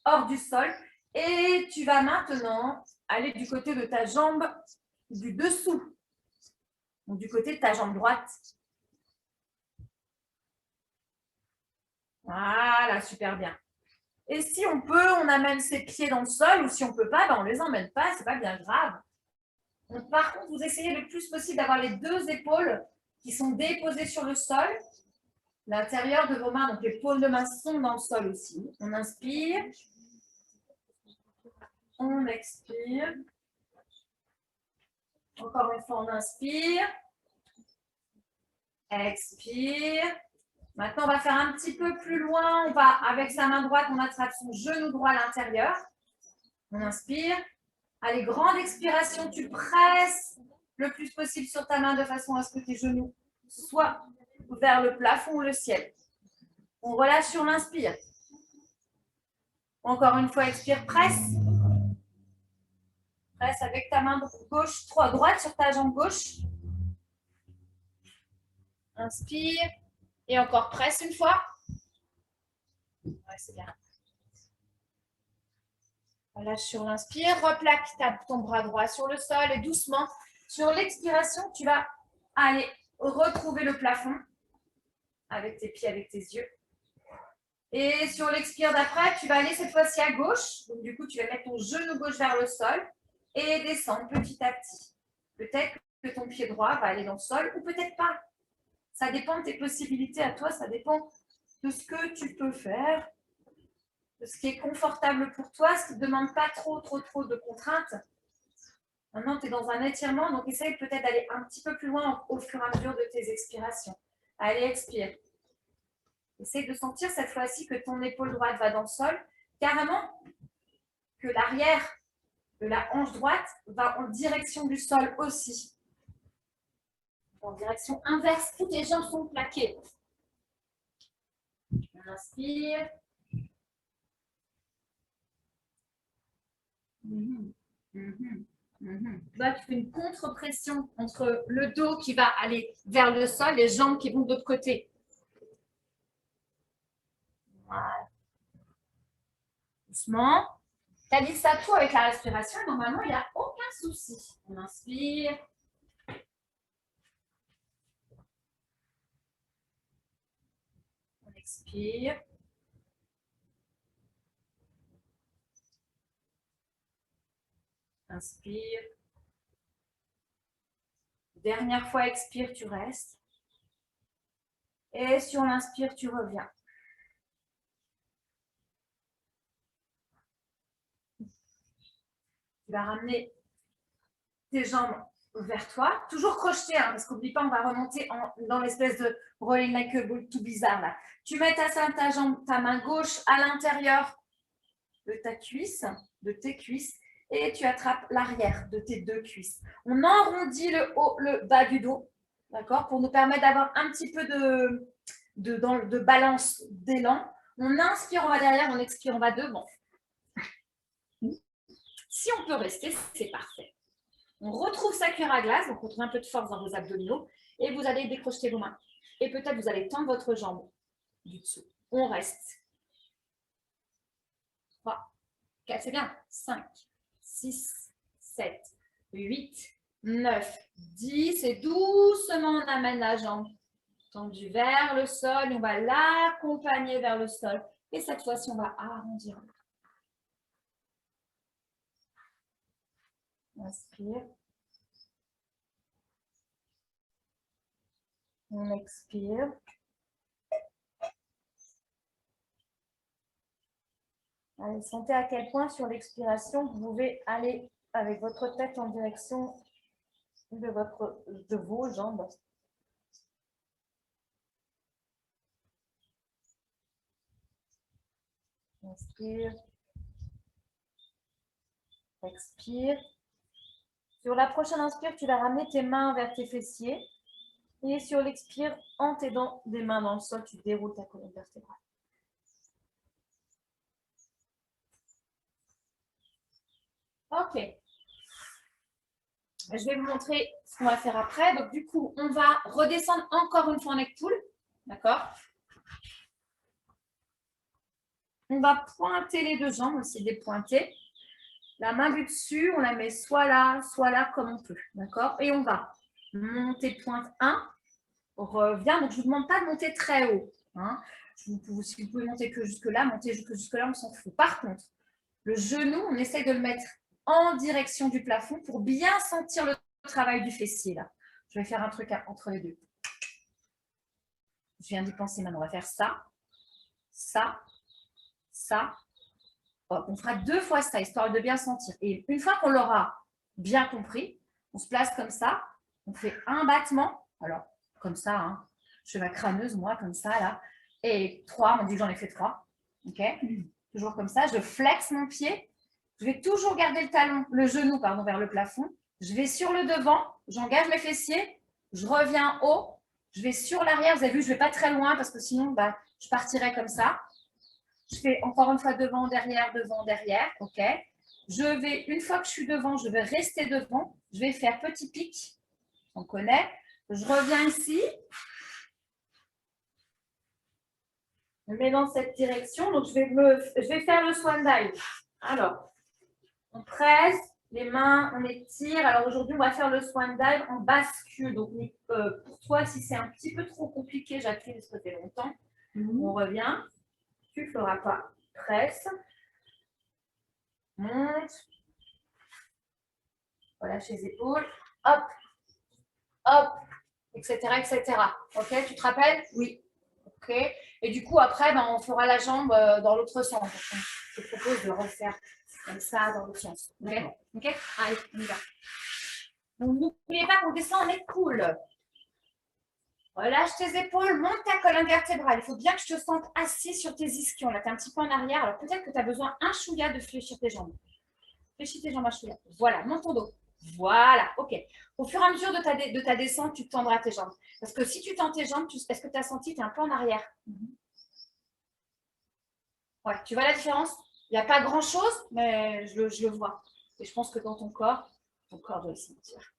hors du sol. Et tu vas maintenant aller du côté de ta jambe du dessous, donc du côté de ta jambe droite. Voilà, super bien. Et si on peut, on amène ses pieds dans le sol, ou si on ne peut pas, ben on ne les emmène pas, ce n'est pas bien grave. Donc, par contre, vous essayez le plus possible d'avoir les 2 épaules qui sont déposées sur le sol. L'intérieur de vos mains, donc les paumes de main sont dans le sol aussi. On inspire. On expire. Encore une fois, on inspire. Expire. Maintenant, on va faire un petit peu plus loin. On va, avec sa main droite, on attrape son genou droit à l'intérieur. On inspire. Allez, grande expiration. Tu presses le plus possible sur ta main de façon à ce que tes genoux soient vers le plafond ou le ciel. On relâche sur l'inspire. Encore une fois, expire, presse. Presse avec ta main gauche, droite sur ta jambe gauche. Inspire. Et encore, presse une fois. Ouais, c'est bien. Relâche sur l'inspire. Replaque ton bras droit sur le sol et doucement, sur l'expiration, tu vas aller retrouver le plafond avec tes pieds, avec tes yeux. Et sur l'expire d'après, tu vas aller cette fois-ci à gauche. Donc, du coup, tu vas mettre ton genou gauche vers le sol et descendre petit à petit. Peut-être que ton pied droit va aller dans le sol ou peut-être pas. Ça dépend de tes possibilités à toi, ça dépend de ce que tu peux faire, de ce qui est confortable pour toi, ce qui ne demande pas trop de contraintes. Maintenant, tu es dans un étirement, donc essaye peut-être d'aller un petit peu plus loin au fur et à mesure de tes expirations. Allez, expire. Essaye de sentir cette fois-ci que ton épaule droite va dans le sol, carrément que l'arrière de la hanche droite va en direction du sol aussi. En direction inverse, toutes les jambes sont plaquées. On inspire. Là, tu fais une contre-pression entre le dos qui va aller vers le sol, les jambes qui vont de l'autre côté. Voilà. Doucement. réalise ça tout avec la respiration. Normalement, il n'y a aucun souci. On inspire. On expire. Inspire. Dernière fois, expire, tu restes. Et sur l'inspire, tu reviens. Tu vas ramener tes jambes vers toi, toujours crocheté, hein, parce qu'oublie pas, on va remonter dans l'espèce de rolling like a ball tout bizarre là. Tu mets ta jambe, ta main gauche à l'intérieur de ta cuisse, de tes cuisses, et tu attrapes l'arrière de tes deux cuisses. On arrondit le haut, le bas du dos, d'accord, pour nous permettre d'avoir un petit peu de balance d'élan. On inspire, on va derrière, on expire, on va devant. Si on peut rester, c'est parfait. On retrouve sa cuillère à glace, donc on retrouve un peu de force dans vos abdominaux, et vous allez décrocher vos mains. Et peut-être vous allez tendre votre jambe du dessous. On reste. 3, 4, c'est bien. 5, 6, 7, 8, 9, 10. Et doucement, on amène la jambe tendue vers le sol. On va l'accompagner vers le sol. Et cette fois-ci, on va arrondir. Inspire. On expire. Allez, sentez à quel point sur l'expiration, vous pouvez aller avec votre tête en direction de vos jambes. Inspire. Expire. Sur la prochaine inspire, tu vas ramener tes mains vers tes fessiers. Et sur l'expire, en t'aidant des mains dans le sol, tu déroules ta colonne vertébrale. Ok. Je vais vous montrer ce qu'on va faire après. Donc, du coup, on va redescendre encore une fois en neck pull. D'accord? On va pointer les deux jambes, aussi dépointer. La main du dessus, on la met soit là, comme on peut. D'accord? Et on va monter pointe 1. On revient. Donc, je ne vous demande pas de monter très haut. Hein. Si vous pouvez monter que jusque-là, montez jusque-là, on s'en fout. Par contre, le genou, on essaye de le mettre en direction du plafond pour bien sentir le travail du fessier. Là. Je vais faire un truc entre les deux. Je viens d'y penser maintenant. On va faire ça, ça, ça. Hop, on fera 2 fois ça, histoire de bien sentir. Et une fois qu'on l'aura bien compris, on se place comme ça. On fait un battement. Alors, comme ça, hein. Je fais ma crâneuse, moi, comme ça, là. Et 3, on dit que j'en ai fait 3. OK? Toujours comme ça. Je flexe mon pied. Je vais toujours garder le genou vers le plafond. Je vais sur le devant. J'engage mes fessiers. Je reviens haut. Je vais sur l'arrière. Vous avez vu, je ne vais pas très loin parce que sinon, je partirai comme ça. Je fais encore une fois devant, derrière, OK. Je vais, une fois que je suis devant, je vais rester devant. Je vais faire petit pic. On connaît. Je reviens ici. Je mets dans cette direction. Donc, je vais faire le swan dive. Alors, on presse les mains, on étire. Alors, aujourd'hui, on va faire le swan dive en bascule. Donc, pour toi, si c'est un petit peu trop compliqué, j'appuie parce que ça fait longtemps. On revient. Tu ne feras pas. Presse. Monte. Relâche les épaules. Hop. Hop. Etc. etc. OK, tu te rappelles? Oui. OK. Et du coup, après, on fera la jambe dans l'autre sens. Je te propose de refaire comme ça dans l'autre sens. OK? OK? Allez, on y va. Donc, n'oubliez pas qu'on descend en neck pull. Relâche tes épaules, monte ta colonne vertébrale. Il faut bien que je te sente assis sur tes ischions. Là, tu es un petit peu en arrière. Alors, peut-être que tu as besoin un chouïa de fléchir tes jambes. Fléchis tes jambes un chouïa. Voilà, monte ton dos. Voilà, OK. Au fur et à mesure de ta descente, tu tendras tes jambes. Parce que si tu tends tes jambes, est-ce que tu as senti, tu es un peu en arrière? Ouais, tu vois la différence? Il n'y a pas grand-chose, mais je le vois. Et je pense que dans ton corps doit le sentir.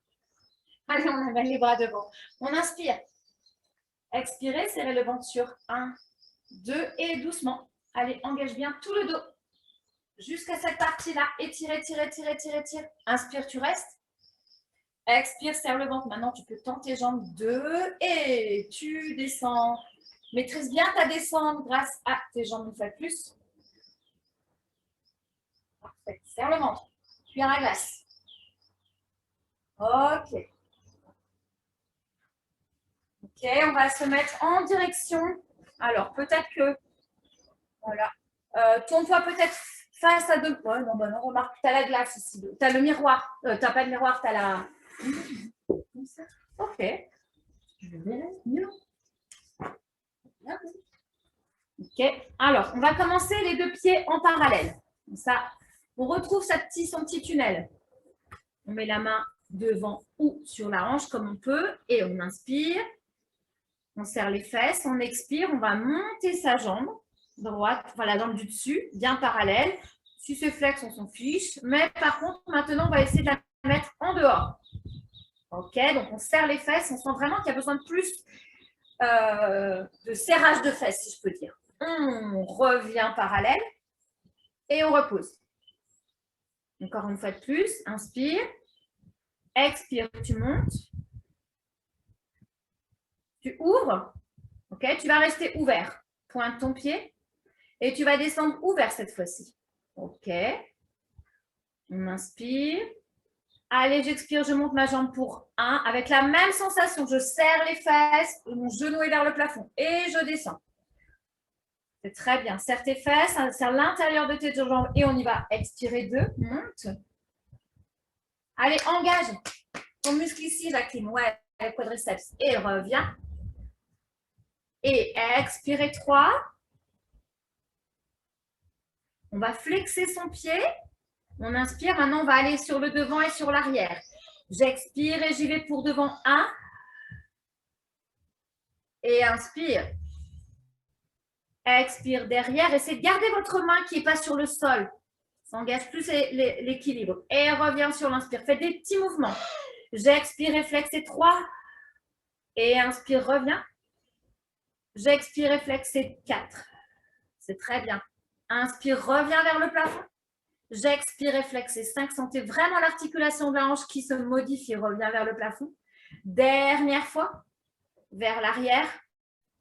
Allez, on amène les bras devant. On inspire. Expirez, serrez le ventre sur 1, 2 et doucement. Allez, engage bien tout le dos. jusqu'à cette partie-là. Étire, étire, étire, étire, étire. Inspire, tu restes. Expire, serre le ventre. Maintenant, tu peux tendre tes jambes 2 et tu descends. Maîtrise bien ta descente grâce à tes jambes une fois de plus. Parfait. Serre le ventre. Cuillère à glace. Ok. Ok, on va se mettre en direction. Alors, peut-être que... Voilà. Tourne-toi peut-être face à deux. Ouais, non, bah non, remarque, tu as la glace ici. Tu as le miroir. Tu n'as pas de miroir, tu as la... Ok. Je verrai mieux. Ok. Alors, on va commencer les deux pieds en parallèle. Comme ça, on retrouve son petit tunnel. On met la main devant ou sur la hanche comme on peut et on inspire. On serre les fesses, on expire, on va monter sa jambe droite, enfin la jambe du dessus, bien parallèle. Si c'est flex, on s'en fiche. Mais par contre, maintenant, on va essayer de la mettre en dehors. Ok, donc on serre les fesses. On sent vraiment qu'il y a besoin de plus de serrage de fesses, si je peux dire. On revient parallèle et on repose. Encore une fois de plus, inspire. Expire, tu montes. Tu ouvres. Ok, tu vas rester ouvert. Pointe ton pied. Et tu vas descendre ouvert cette fois-ci. Ok. On inspire. Allez, j'expire, je monte ma jambe pour 1. Avec la même sensation, je serre les fesses, mon genou est vers le plafond. Et je descends. C'est très bien. Serre tes fesses, serre l'intérieur de tes jambes. Et on y va. Expirer 2. Monte. Allez, engage ton muscle ici, Jacqueline. Ouais, le quadriceps. Et reviens. Et expirez 3. On va flexer son pied. On inspire. Maintenant, on va aller sur le devant et sur l'arrière. J'expire et j'y vais pour devant. 1. Et inspire. Expire derrière. Essayez de garder votre main qui n'est pas sur le sol. Ça engage plus l'équilibre. Et reviens sur l'inspire. Faites des petits mouvements. J'expire et flexez 3. Et inspire, reviens. J'expire et flexez 4. C'est très bien. Inspire, reviens vers le plafond. J'expire et flexez 5. Sentez vraiment l'articulation de la hanche qui se modifie. Reviens vers le plafond. Dernière fois. Vers l'arrière.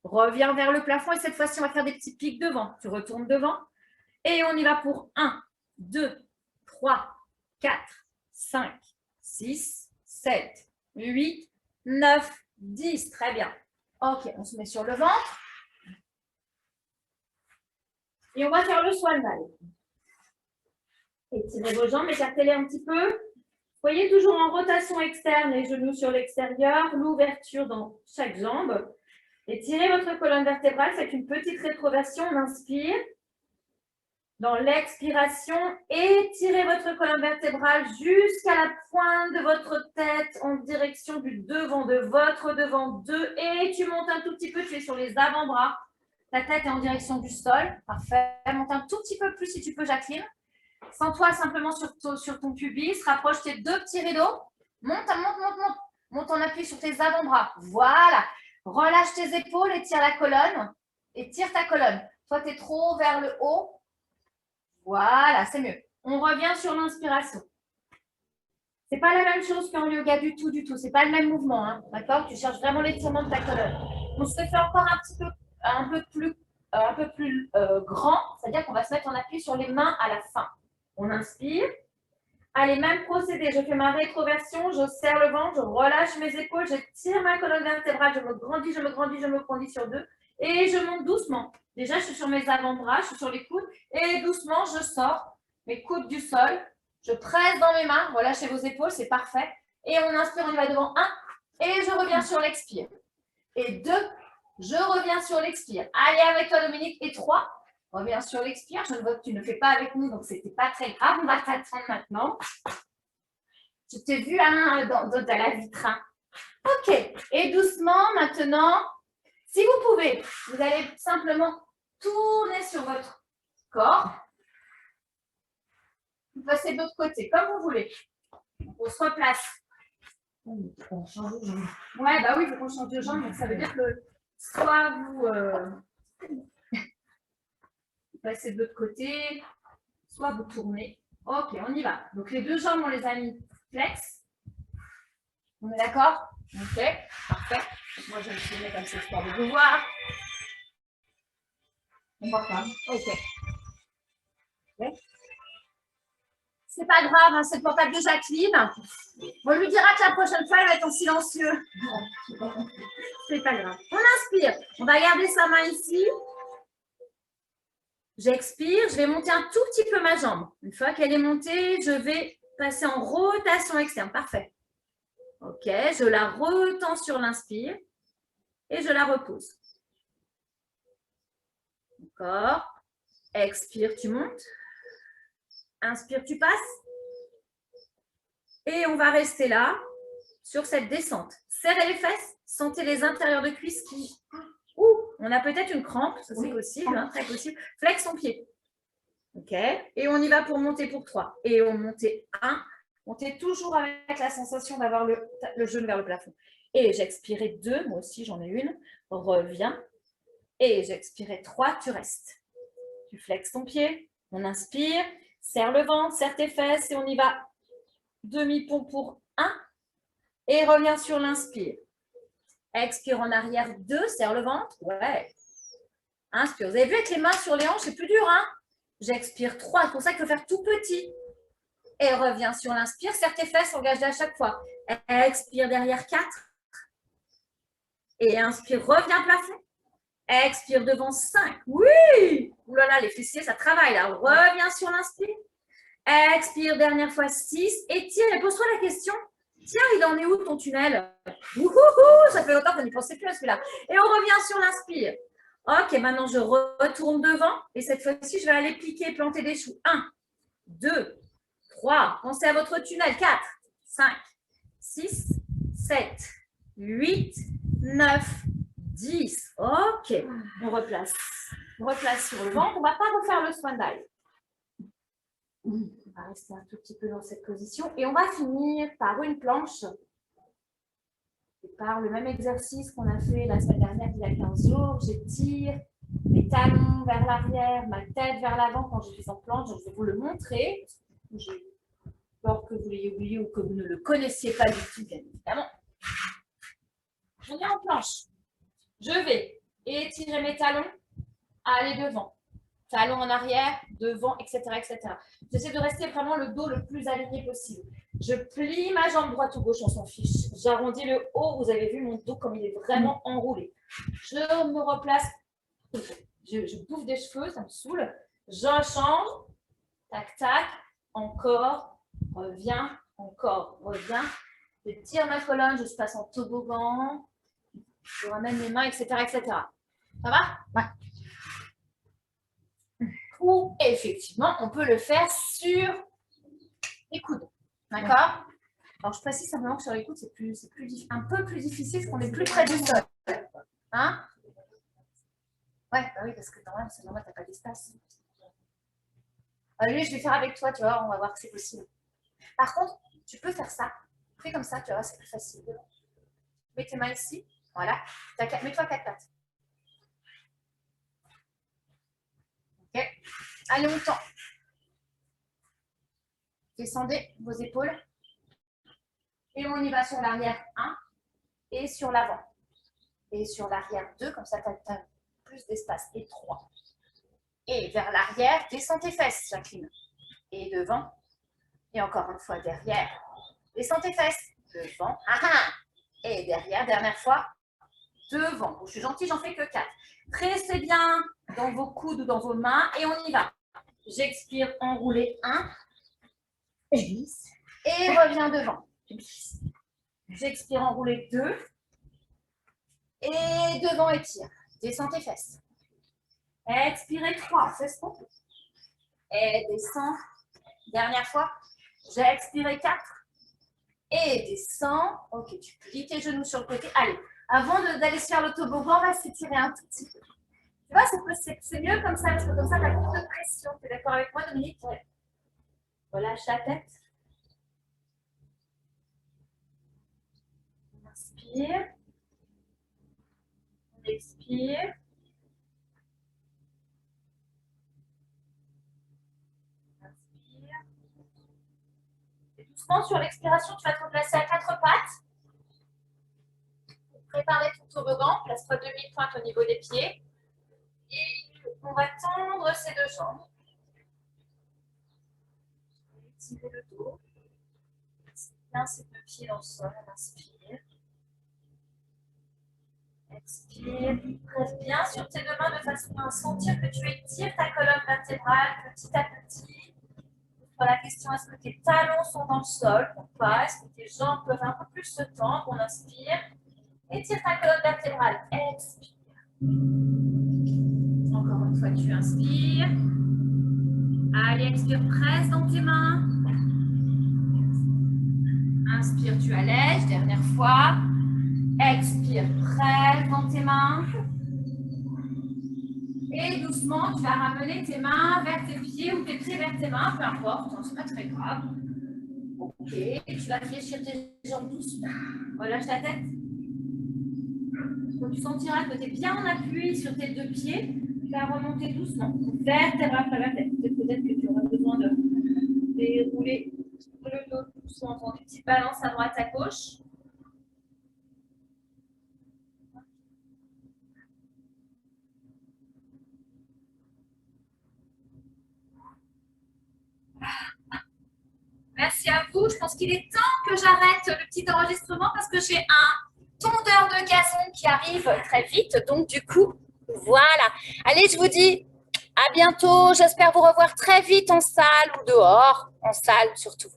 Reviens vers le plafond. Et cette fois-ci, on va faire des petits pics devant. Tu retournes devant. Et on y va pour 1, 2, 3, 4, 5, 6, 7, 8, 9, 10. Très bien. Ok, on se met sur le ventre. Et on va faire le swan dive. Étirez vos jambes, écartez-les un petit peu. Voyez toujours en rotation externe, les genoux sur l'extérieur, l'ouverture dans chaque jambe. Étirez votre colonne vertébrale, faites une petite rétroversion, on inspire. Dans l'expiration, étirez votre colonne vertébrale jusqu'à la pointe de votre tête en direction du devant, de votre devant. 2, et tu montes un tout petit peu, tu es sur les avant-bras. Ta tête est en direction du sol. Parfait. Monte un tout petit peu plus si tu peux, Jacqueline. Sens-toi simplement sur ton pubis. Rapproche tes 2 petits rideaux. Monte, monte, monte, monte. Monte en appui sur tes avant-bras. Voilà. Relâche tes épaules, étire la colonne. Étire ta colonne. Toi, tu es trop vers le haut. Voilà, c'est mieux. On revient sur l'inspiration. Ce n'est pas la même chose qu'en yoga du tout, du tout. Ce n'est pas le même mouvement, hein, d'accord? Tu cherches vraiment l'étirement de ta colonne. On se fait encore un peu plus grand, c'est-à-dire qu'on va se mettre en appui sur les mains à la fin. On inspire. Allez, même procédé. Je fais ma rétroversion, je serre le ventre, je relâche mes épaules, je tire ma colonne vertébrale, je me grandis, je me grandis, je me grandis sur 2 et je monte doucement. Déjà, je suis sur mes avant-bras, je suis sur les coudes et doucement, je sors mes coudes du sol. Je presse dans mes mains, relâchez vos épaules, c'est parfait. Et on inspire, on y va devant. 1 et je reviens sur l'expire. Et 2, je reviens sur l'expire. Allez avec toi, Dominique. Et 3, reviens sur l'expire. Je vois que tu ne fais pas avec nous, donc ce n'était pas très grave. On va t'attendre maintenant. Je t'ai vu dans la vitre. Ok. Et doucement, maintenant, si vous pouvez, vous allez simplement tourner sur votre corps. Vous passez de l'autre côté, comme vous voulez. On se replace. Ouais, bah oui, il faut qu'on change de jambe. Donc ça veut dire que soit vous passez de l'autre côté, soit vous tournez. Ok, on y va. Donc, les deux jambes, on les a mis flex. On est d'accord? Ok, parfait. Donc, moi, je vais me filmer comme ça, histoire de vous voir. On voit pas. Ok. Okay. C'est pas grave, hein, c'est le portable de Jacqueline. On lui dira que la prochaine fois, elle va être en silencieux. C'est pas grave. On inspire. On va garder sa main ici. J'expire. Je vais monter un tout petit peu ma jambe. Une fois qu'elle est montée, je vais passer en rotation externe. Parfait. Ok, je la retends sur l'inspire et je la repose. D'accord. Expire, tu montes. Inspire, tu passes. Et on va rester là, sur cette descente. Serrez les fesses, sentez les intérieurs de cuisses qui... Ouh, on a peut-être une crampe, ça c'est possible, hein, très possible. Flex son pied. Ok. Et on y va pour monter pour 3. Et on montait 1. Montez toujours avec la sensation d'avoir le genou vers le plafond. Et j'expirais 2, moi aussi j'en ai une. Reviens. Et j'expirais 3, tu restes. Tu flexes ton pied, on inspire, serre le ventre, serre tes fesses et on y va. Demi-pont pour 1. Et reviens sur l'inspire. Expire en arrière 2, serre le ventre. Ouais. Inspire. Vous avez vu avec les mains sur les hanches, c'est plus dur, hein? J'expire 3, c'est pour ça qu'il faut faire tout petit. Et reviens sur l'inspire, serre tes fesses, engage à chaque fois. Expire derrière 4. Et inspire, reviens plafond. Expire devant 5. Oui! Ouh là là, les fessiers, ça travaille là. Reviens sur l'inspire. Expire, dernière fois 6. Étire et pose-toi la question. Tiens, il en est où ton tunnel? Ouhouhou, ça fait longtemps qu'on n'y pensait plus à celui-là. Et on revient sur l'inspire. Ok, maintenant je retourne devant. Et cette fois-ci, je vais aller piquer, planter des choux. 1, 2, 3. Pensez à votre tunnel. 4, 5, 6, 7, 8, 9, 10. Ok, on replace. On replace sur le ventre. On ne va pas refaire le swan dive. On va rester un tout petit peu dans cette position. Et on va finir par une planche. Et par le même exercice qu'on a fait la semaine dernière, il y a 15 jours. J'étire mes talons vers l'arrière, ma tête vers l'avant quand je suis en planche. Je vais vous le montrer. J'ai peur que vous l'ayez oublié ou que vous ne le connaissiez pas du tout, bien évidemment. Je viens en planche. Je vais étirer mes talons, aller devant. Talons en arrière, devant, etc. etc. J'essaie de rester vraiment le dos le plus aligné possible. Je plie ma jambe droite ou gauche, on s'en fiche. J'arrondis le haut. Vous avez vu mon dos comme il est vraiment enroulé. Je me replace. Je bouffe des cheveux, ça me saoule. Je change. Tac, tac. Encore. Reviens. Encore. Reviens. Je tire ma colonne. Je passe en toboggan. Je ramène mes mains, etc. etc. Ça va? Ouais. Ou effectivement, on peut le faire sur les coudes. D'accord? Alors, je précise simplement que sur les coudes, c'est un peu plus difficile parce qu'on est plus près du sol. Hein? Ouais, bah oui, parce que normalement, tu n'as pas d'espace. Lui, je vais faire avec toi, tu vois, on va voir que c'est possible. Par contre, tu peux faire ça. Fais comme ça, tu vois, c'est plus facile. Mets tes mains ici. Voilà. Mets-toi 4 pattes. Ok. Allez, on tend. Descendez vos épaules. Et on y va sur l'arrière 1 et sur l'avant. Et sur l'arrière 2, comme ça, tu as plus d'espace. Et 3. Et vers l'arrière, descends tes fesses, Jacqueline. Et devant. Et encore une fois, derrière. Descends tes fesses. Devant. Et derrière, dernière fois. Devant. Bon, je suis gentille, j'en fais que 4. Pressez bien dans vos coudes ou dans vos mains. Et on y va. J'expire, enrouler 1. Je glisse. Et reviens devant. Je glisse. J'expire, enrouler 2. Et devant, étire. Descends tes fesses. Expirez 3. Fais ce qu'on peut. Et descends. Dernière fois. J'ai expiré 4. Et descends. Ok, tu plies tes genoux sur le côté. Allez, avant d'aller se faire le toboggan, on va s'étirer un tout petit peu. Tu vois, c'est mieux comme ça, parce que comme ça, tu as plus de pression. Tu es d'accord avec moi, Dominique? Ouais. Relâche la tête. On inspire. On expire. Et doucement, sur l'expiration, tu vas te replacer à 4 pattes. Préparer ton toboggan, place-toi demi-pointe au niveau des pieds. Et on va tendre ces deux jambes. Tirer le dos. Bien ces deux pieds dans le sol, on inspire. Expire. Presse bien sur tes deux mains de façon à sentir que tu étires ta colonne vertébrale petit à petit. La question, est-ce que tes talons sont dans le sol ou pas? Est-ce que tes jambes peuvent un peu plus se tendre? On inspire. Étire ta colonne vertébrale. Expire. Encore une fois, tu inspires. Allez, expire, presse dans tes mains. Inspire, tu allèges. Dernière fois. Expire, presse dans tes mains. Et doucement, tu vas ramener tes mains vers tes pieds ou tes pieds vers tes mains, peu importe, c'est pas très grave. Ok, tu vas fléchir tes jambes doucement. Relâche ta tête. Donc, tu sentiras que tu es bien en appui sur tes deux pieds. Tu vas remonter doucement, vertèbre après vertèbre. Peut-être que tu auras besoin de dérouler le dos doucement. Dans une petite balance à droite, à gauche. Merci à vous. Je pense qu'il est temps que j'arrête le petit enregistrement parce que j'ai un tondeur de gazon qui arrive très vite. Donc, du coup, voilà. Allez, je vous dis à bientôt. J'espère vous revoir très vite en salle ou dehors. En salle surtout.